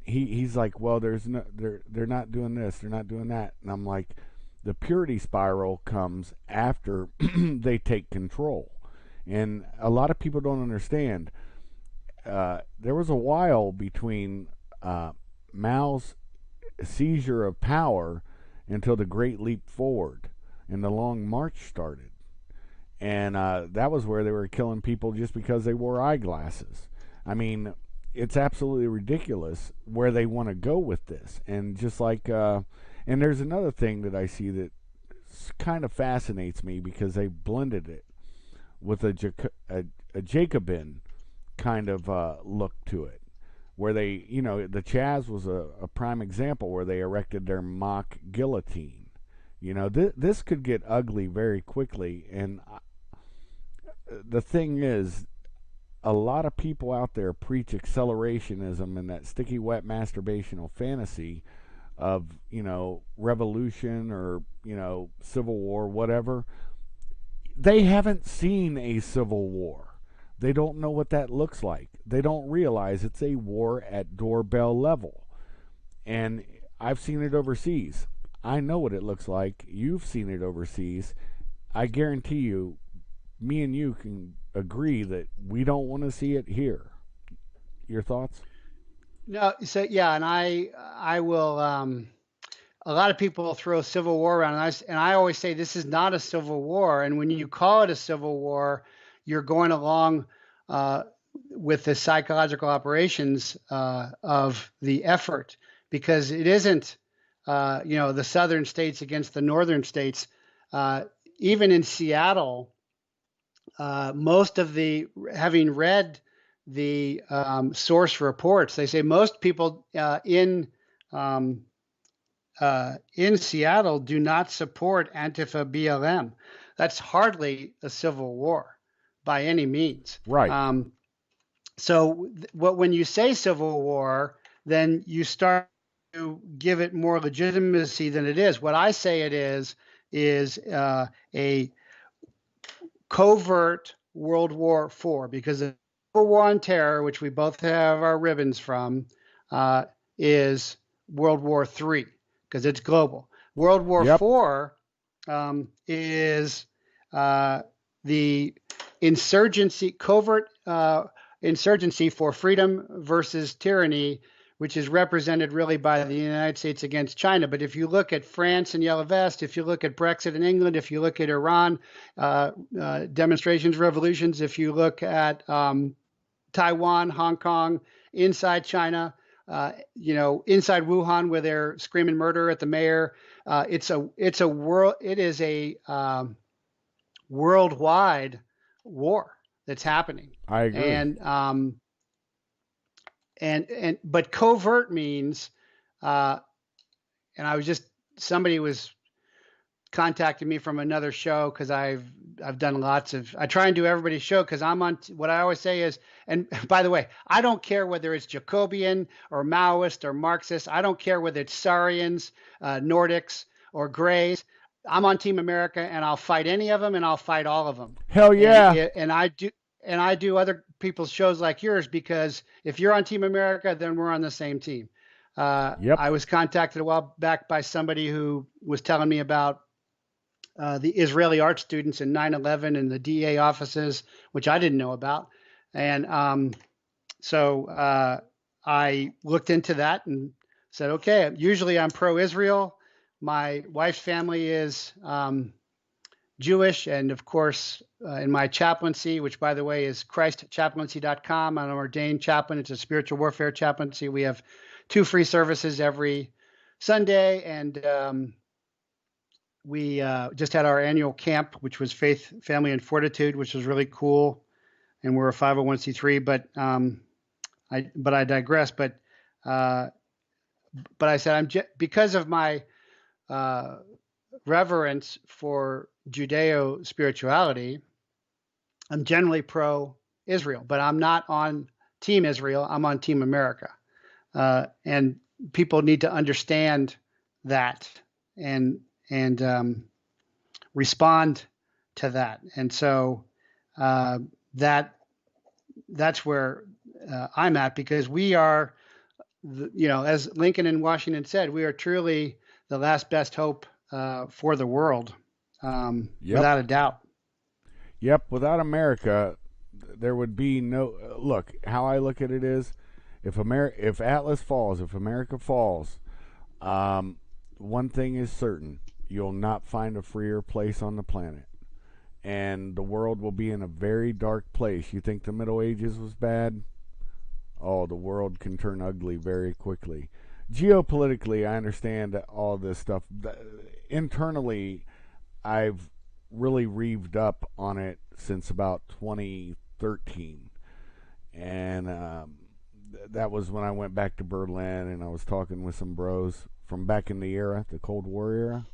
he's like, well, they're not doing this, they're not doing that. And I'm like, the purity spiral comes after they take control. And a lot of people don't understand. There was a while between Mao's seizure of power until the Great Leap Forward and the Long March started. And that was where they were killing people just because they wore eyeglasses. I mean, it's absolutely ridiculous where they want to go with this. And just like, and there's another thing that I see that kind of fascinates me because they blended it with a Jacobin kind of look to it, where they, the Chaz was a prime example where they erected their mock guillotine. This could get ugly very quickly, and the thing is, a lot of people out there preach accelerationism and that sticky wet masturbational fantasy of, revolution or, civil war, whatever. They haven't seen a civil war. They don't know what that looks like. They don't realize it's a war at doorbell level. And I've seen it overseas. I know what it looks like. You've seen it overseas. I guarantee you, me and you can agree that we don't want to see it here. Your thoughts? No, so yeah, and I will. A lot of people throw civil war around, and I always say this is not a civil war. And when you call it a civil war, you're going along with the psychological operations of the effort, because it isn't, the southern states against the northern states. Even in Seattle, most of the, having read the source reports, they say most people in Seattle do not support Antifa BLM. That's hardly a civil war by any means. Right. So when you say civil war, then you start to give it more legitimacy than it is. What I say it is a covert World War IV, because the war on terror, which we both have our ribbons from, is World War III, because it's global. World War IV is the insurgency, covert insurgency for freedom versus tyranny, which is represented really by the United States against China. But if you look at France and Yellow Vest, if you look at Brexit in England, if you look at Iran, demonstrations, revolutions, if you look at Taiwan, Hong Kong, inside China, inside Wuhan, where they're screaming murder at the mayor, it is a worldwide war. that's happening. I agree. And but covert means, uh, and I was just somebody was contacted me from another show because I've done lots of I try and do everybody's show because I'm on what I always say is, and by the way, I don't care whether it's Jacobian or Maoist or Marxist. I don't care whether it's Saurians, Nordics, or Greys. I'm on Team America, and I'll fight any of them, and I'll fight all of them. Hell And yeah. I do other people's shows like yours because if you're on Team America, then we're on the same team. Yep. I was contacted a while back by somebody who was telling me about the Israeli art students in 9/11 and the DA offices, which I didn't know about. And so I looked into that and said, okay, usually I'm pro-Israel. My wife's family is Jewish. And of course, in my chaplaincy, which by the way is christchaplaincy.com, I'm an ordained chaplain. It's a spiritual warfare chaplaincy. We have 2 free services every Sunday. And we just had our annual camp, which was Faith, Family, and Fortitude, which was really cool. And we're a 501c3, but I digress. But I said because of my reverence for Judeo spirituality, I'm generally pro Israel, but I'm not on Team Israel. I'm on Team America, and people need to understand that and respond to that. And so that's where I'm at, because we are, as Lincoln in Washington said, we are truly the last best hope for the world, Yep. without a doubt. Yep. Without America, there would be no. Look, how I look at it is, if Atlas falls, if America falls, one thing is certain: you'll not find a freer place on the planet, and the world will be in a very dark place. You think the Middle Ages was bad? Oh, the world can turn ugly very quickly. Geopolitically, I understand all this stuff. Internally, I've really reeved up on it since about 2013. And that was when I went back to Berlin and I was talking with some bros from back in the era, the Cold War era.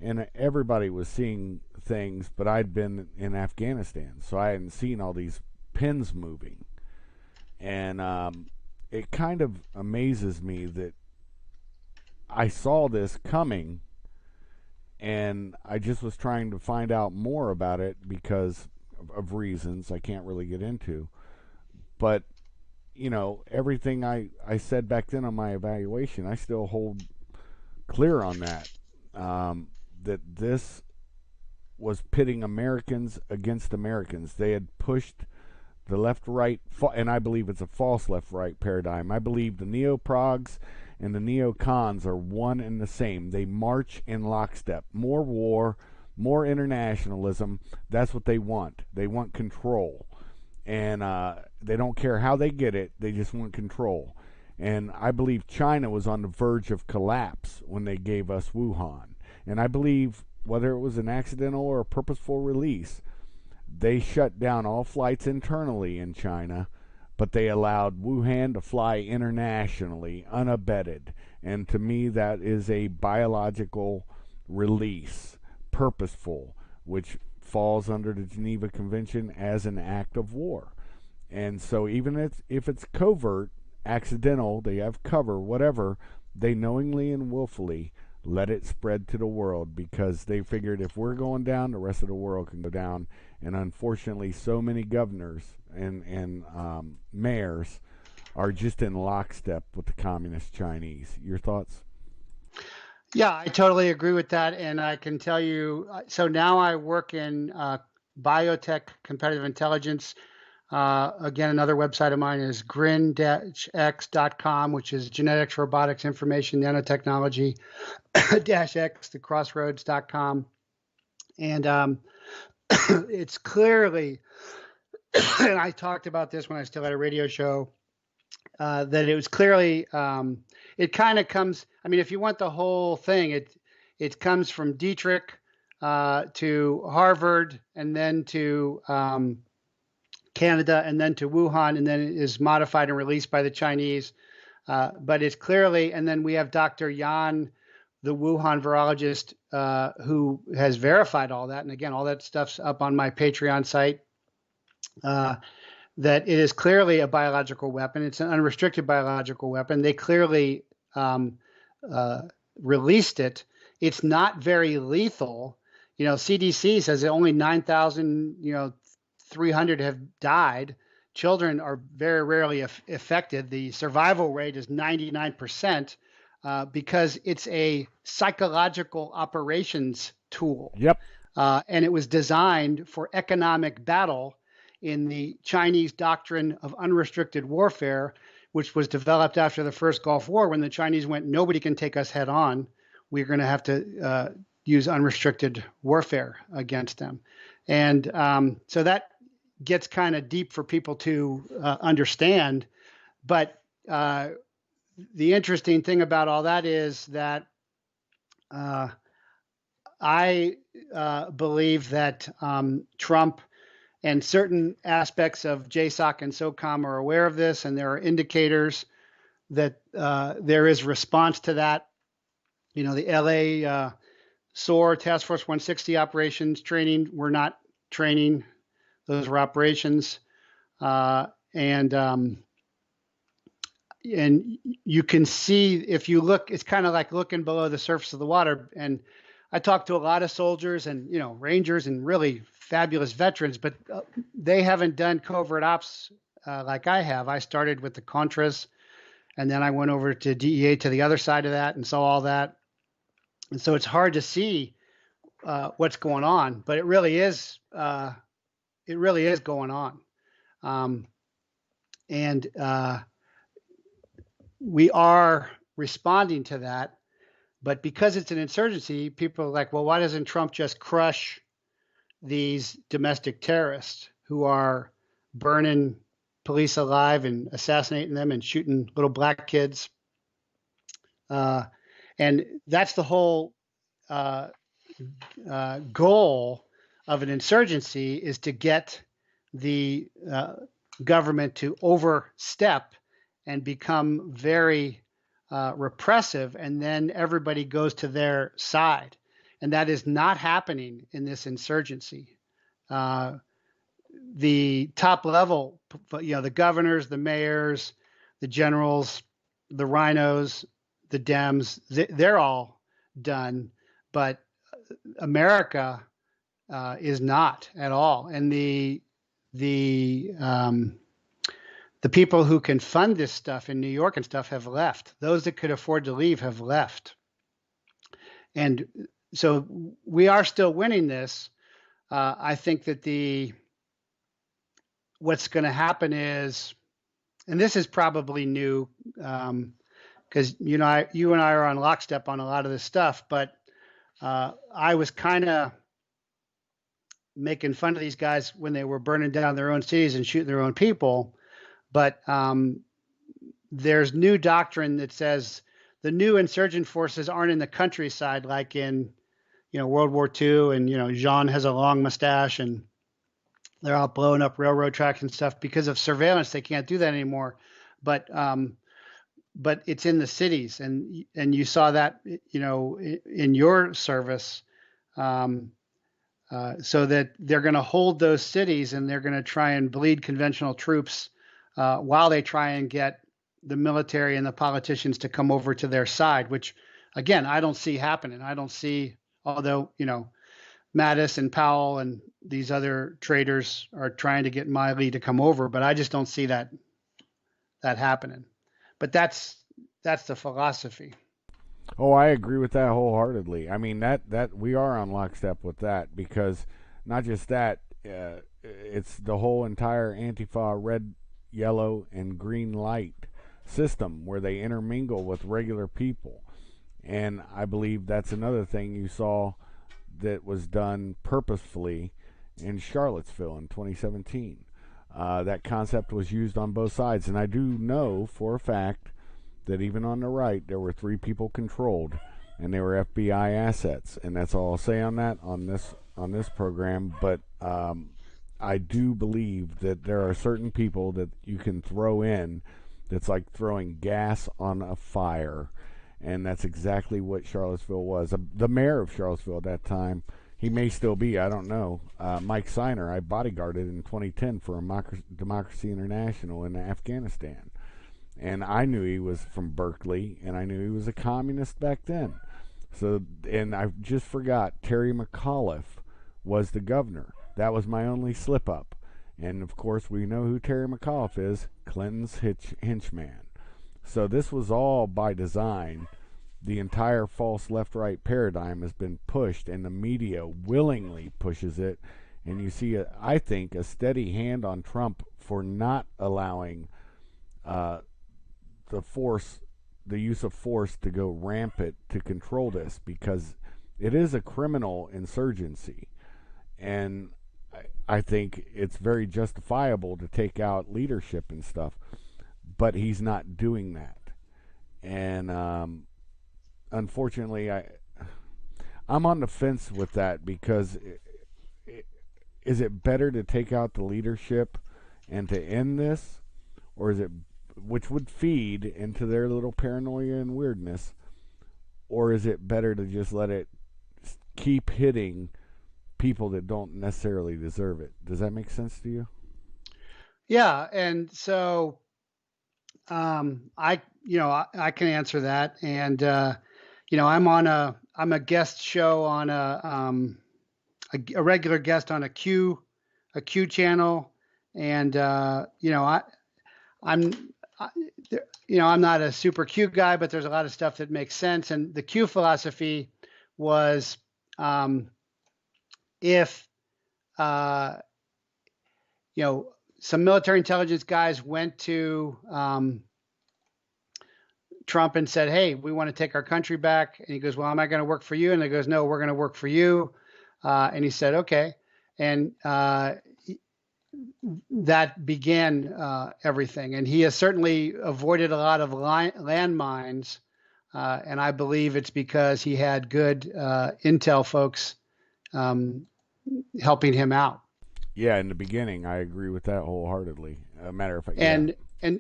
And everybody was seeing things, but I'd been in Afghanistan, so I hadn't seen all these pins moving. And it kind of amazes me that I saw this coming, and I just was trying to find out more about it because of reasons I can't really get into. But, everything I said back then on my evaluation, I still hold clear on that. That this was pitting Americans against Americans. They had pushed the left-right, and I believe it's a false left-right paradigm. I believe the neo-progs and the neocons are one and the same. They march in lockstep. More war, more internationalism. That's what they want. They want control. And they don't care how they get it. They just want control. And I believe China was on the verge of collapse when they gave us Wuhan. And I believe, whether it was an accidental or a purposeful release, they shut down all flights internally in China, but they allowed Wuhan to fly internationally, unabated. And to me, that is a biological release, purposeful, which falls under the Geneva Convention as an act of war. And so even if it's covert, accidental, they have cover, whatever, they knowingly and willfully let it spread to the world, because they figured if we're going down, the rest of the world can go down. And unfortunately, so many governors and mayors are just in lockstep with the communist Chinese. Your thoughts? Yeah, I totally agree with that. And I can tell you, so now I work in biotech competitive intelligence. Again, another website of mine is grin-x.com, which is genetics, robotics, information, nanotechnology, -x, the crossroads.com. And it's clearly, and I talked about this when I still had a radio show, that it was clearly, it kind of comes, I mean, if you want the whole thing, it comes from Dietrich to Harvard, and then to Canada and then to Wuhan, and then it is modified and released by the Chinese. But it's clearly, and then we have Dr. Yan, the Wuhan virologist, who has verified all that. And again, all that stuff's up on my Patreon site. That it is clearly a biological weapon. It's an unrestricted biological weapon. They clearly released it. It's not very lethal. CDC says that only 9,000, 300 have died. Children are very rarely affected. The survival rate is 99% because it's a psychological operations tool. Yep. And it was designed for economic battle in the Chinese doctrine of unrestricted warfare, which was developed after the first Gulf War when the Chinese went, nobody can take us head on. We're going to have to use unrestricted warfare against them. And so that gets kind of deep for people to understand. But the interesting thing about all that is that I believe that Trump and certain aspects of JSOC and SOCOM are aware of this, and there are indicators that there is response to that. The LA SOAR Task Force 160 operations training were not training; those were operations, and you can see if you look, it's kind of like looking below the surface of the water. And I talked to a lot of soldiers and Rangers and really fabulous veterans, but they haven't done covert ops like I have. I started with the Contras, and then I went over to DEA to the other side of that and saw all that. And so it's hard to see what's going on, but it really is going on. And we are responding to that. But because it's an insurgency, people are like, well, why doesn't Trump just crush these domestic terrorists who are burning police alive and assassinating them and shooting little black kids? And that's the whole goal of an insurgency, is to get the government to overstep and become very repressive, and then everybody goes to their side. And that is not happening in this insurgency. The top level, the governors, the mayors, the generals, the rhinos, the Dems, they're all done, but America is not at all. And the people who can fund this stuff in New York and stuff have left. Those that could afford to leave have left. And so we are still winning this. I think that what's going to happen is, and this is probably new, because you and I are on lockstep on a lot of this stuff, but I was kind of making fun of these guys when they were burning down their own cities and shooting their own people. But there's new doctrine that says the new insurgent forces aren't in the countryside like in, World War II, and Jean has a long mustache and they're out blowing up railroad tracks and stuff. Because of surveillance, they can't do that anymore. But it's in the cities, and you saw that in your service, so that they're going to hold those cities and they're going to try and bleed conventional troops while they try and get the military and the politicians to come over to their side, which, again, I don't see happening. I don't see, although, Mattis and Powell and these other traders are trying to get Miley to come over, but I just don't see that happening. But that's the philosophy. Oh, I agree with that wholeheartedly. I mean, that we are on lockstep with that, because not just that, it's the whole entire Antifa red, yellow, and green light system where they intermingle with regular people. And I believe that's another thing you saw that was done purposefully in Charlottesville in 2017. That concept was used on both sides, and I do know for a fact that even on the right there were 3 people controlled, and they were FBI assets. And that's all I'll say on that on this program. But I do believe that there are certain people that you can throw in that's like throwing gas on a fire. And that's exactly what Charlottesville was. The mayor of Charlottesville at that time, he may still be, I don't know. Mike Siner, I bodyguarded in 2010 for Democracy International in Afghanistan. And I knew he was from Berkeley, and I knew he was a communist back then. So, and I just forgot Terry McAuliffe was the governor. That was my only slip up. And of course, we know who Terry McAuliffe is, Clinton's henchman. So this was all by design. The entire false left-right paradigm has been pushed, and the media willingly pushes it. And you see, I think, a steady hand on Trump for not allowing the use of force to go rampant to control this, because it is a criminal insurgency. And I think it's very justifiable to take out leadership and stuff, but he's not doing that. And unfortunately, I'm on the fence with that, because is it better to take out the leadership and to end this, or is it, which would feed into their little paranoia and weirdness, or is it better to just let it keep hitting people that don't necessarily deserve it? Does that make sense to you? Yeah, and so I can answer that, and I'm a guest show on a regular guest on a Q channel, and I'm I, I'm not a super Q guy, but there's a lot of stuff that makes sense, and the Q philosophy was if uh, some military intelligence guys went to Trump and said, "Hey, we want to take our country back." And he goes, "Well, am I going to work for you?" And he goes, "No, we're going to work for you." And he said, "Okay." And that began everything. And he has certainly avoided a lot of landmines. And I believe it's because he had good intel folks helping him out. Yeah, in the beginning, I agree with that wholeheartedly. A matter of fact, yeah.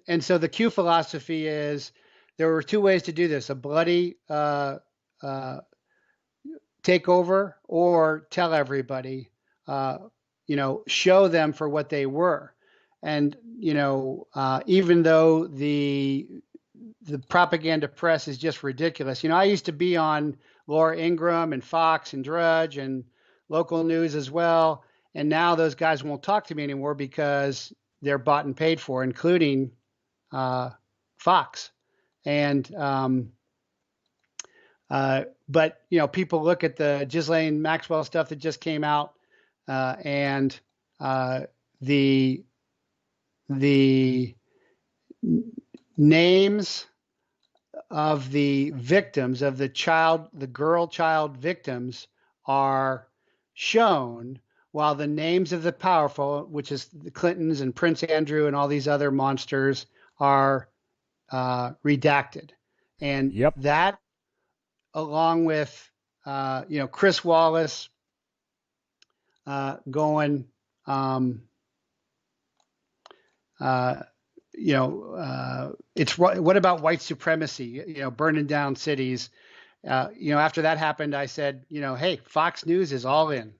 And so the Q philosophy is there were two ways to do this: a bloody takeover, or tell everybody, show them for what they were. And even though the propaganda press is just ridiculous. I used to be on Laura Ingraham and Fox and Drudge and local news as well. And now those guys won't talk to me anymore because they're bought and paid for, including Fox. And but people look at the Ghislaine Maxwell stuff that just came out, and the names of the victims, of the girl child victims, are shown, while the names of the powerful, which is the Clintons and Prince Andrew and all these other monsters, are redacted. And Yep. that, along with Chris Wallace going, it's what about white supremacy? Burning down cities. After that happened, I said, hey, Fox News is all in.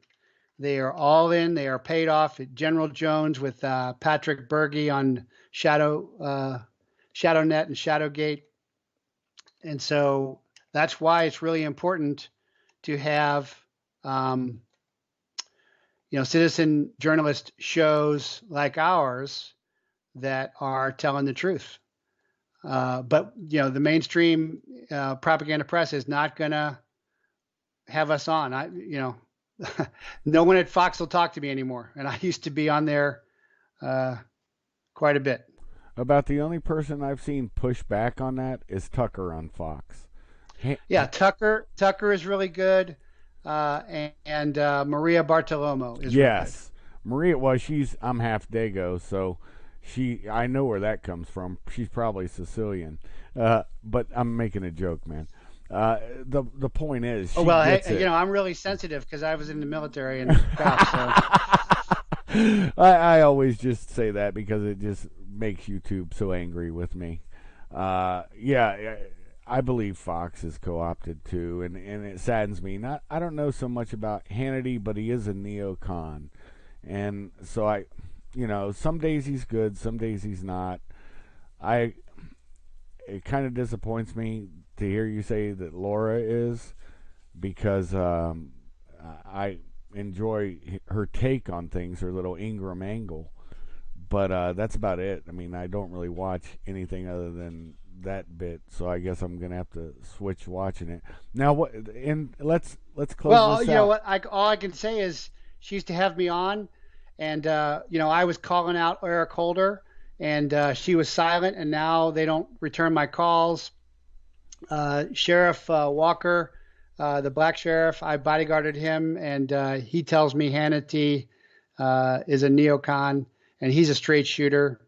They are all in. They are paid off. General Jones with Patrick Berge on ShadowNet and Shadowgate. And so that's why it's really important to have, citizen journalist shows like ours that are telling the truth. But the mainstream propaganda press is not going to have us on. No one at Fox will talk to me anymore, and I used to be on there quite a bit. About the only person I've seen push back on that is Tucker on Fox. Yeah, Tucker is really good, and Maria Bartiromo is yes, really good. Maria. Well, I'm half Dago, so I know where that comes from. She's probably Sicilian, but I'm making a joke, man. The point is, I'm really sensitive because I was in the military and stuff. So. I always just say that because it just makes YouTube so angry with me. Yeah, I believe Fox is co-opted too, and it saddens me. Not I don't know so much about Hannity, but he is a neocon, and so some days he's good, some days he's not. I It kind of disappoints me to hear you say that Laura is because I enjoy her take on things, her little Ingram angle. But that's about it. I mean, I don't really watch anything other than that bit, so I guess I'm gonna have to switch watching it now. What? And let's close Well, this you know out. what? All I can say is she used to have me on, and I was calling out Eric Holder, and she was silent, and now they don't return my calls. Sheriff Walker, the black sheriff, I bodyguarded him, and he tells me Hannity is a neocon, and he's a straight shooter.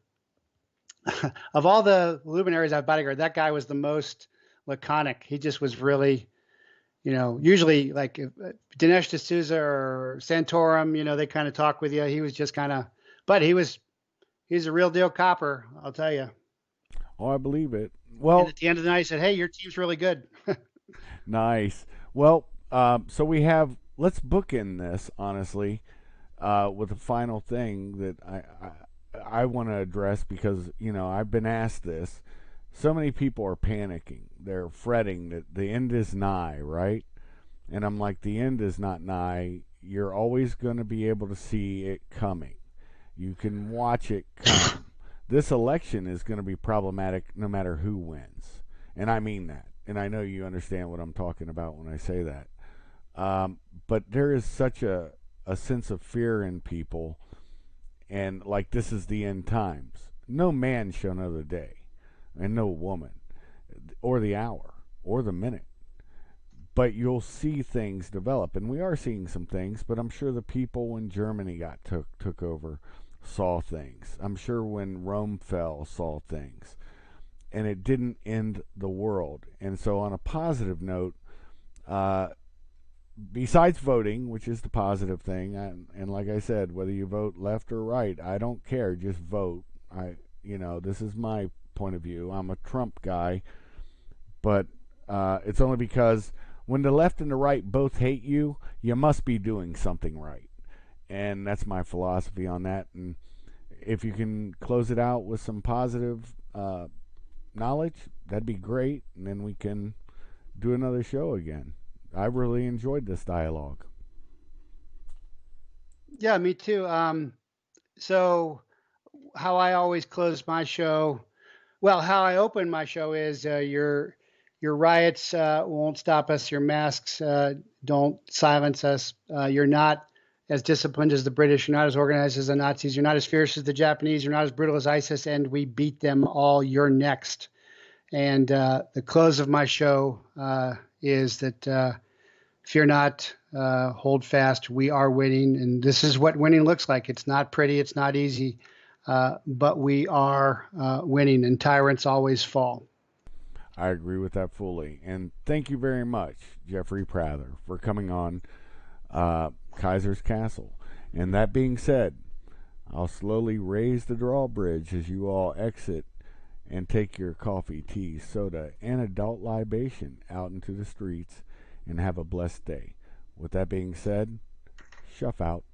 Of all the luminaries I've bodyguarded, that guy was the most laconic. He just was really, usually like Dinesh D'Souza or Santorum, they kind of talk with you. He was just kind of, but he's a real deal copper, I'll tell you. Oh, I believe it. And Well, at the end of the night, he said, "Hey, your team's really good." nice. Well, so we have. Let's bookend this honestly with a final thing that I want to address because I've been asked this. So many people are panicking. They're fretting that the end is nigh, right? And I'm like, the end is not nigh. You're always going to be able to see it coming. You can watch it come. This election is going to be problematic no matter who wins. And I mean that. And I know you understand what I'm talking about when I say that. But there is such a sense of fear in people, and like this is the end times. No man shall know the day, and no woman, or the hour, or the minute. But you'll see things develop, and we are seeing some things. But I'm sure the people when Germany took over saw things. I'm sure when Rome fell saw things, and it didn't end the world. And so, on a positive note, uh, besides voting, which is the positive thing, and like I said, whether you vote left or right, I don't care. Just vote. This is my point of view. I'm a Trump guy, but it's only because when the left and the right both hate you, you must be doing something right, and that's my philosophy on that. And if you can close it out with some positive knowledge, that'd be great, and then we can do another show again. I really enjoyed this dialogue. Yeah, me too. So how I always close my show, well, how I open my show is your riots won't stop us. Your masks don't silence us. You're not as disciplined as the British. You're not as organized as the Nazis. You're not as fierce as the Japanese. You're not as brutal as ISIS. And we beat them all. You're next. And the close of my show is that fear not, hold fast. We are winning. And this is what winning looks like. It's not pretty. It's not easy. But we are winning, and tyrants always fall. I agree with that fully. And thank you very much, Jeffrey Prather, for coming on Kaiser's Castle. And that being said, I'll slowly raise the drawbridge as you all exit and take your coffee, tea, soda, and adult libation out into the streets and have a blessed day. With that being said, shuff out.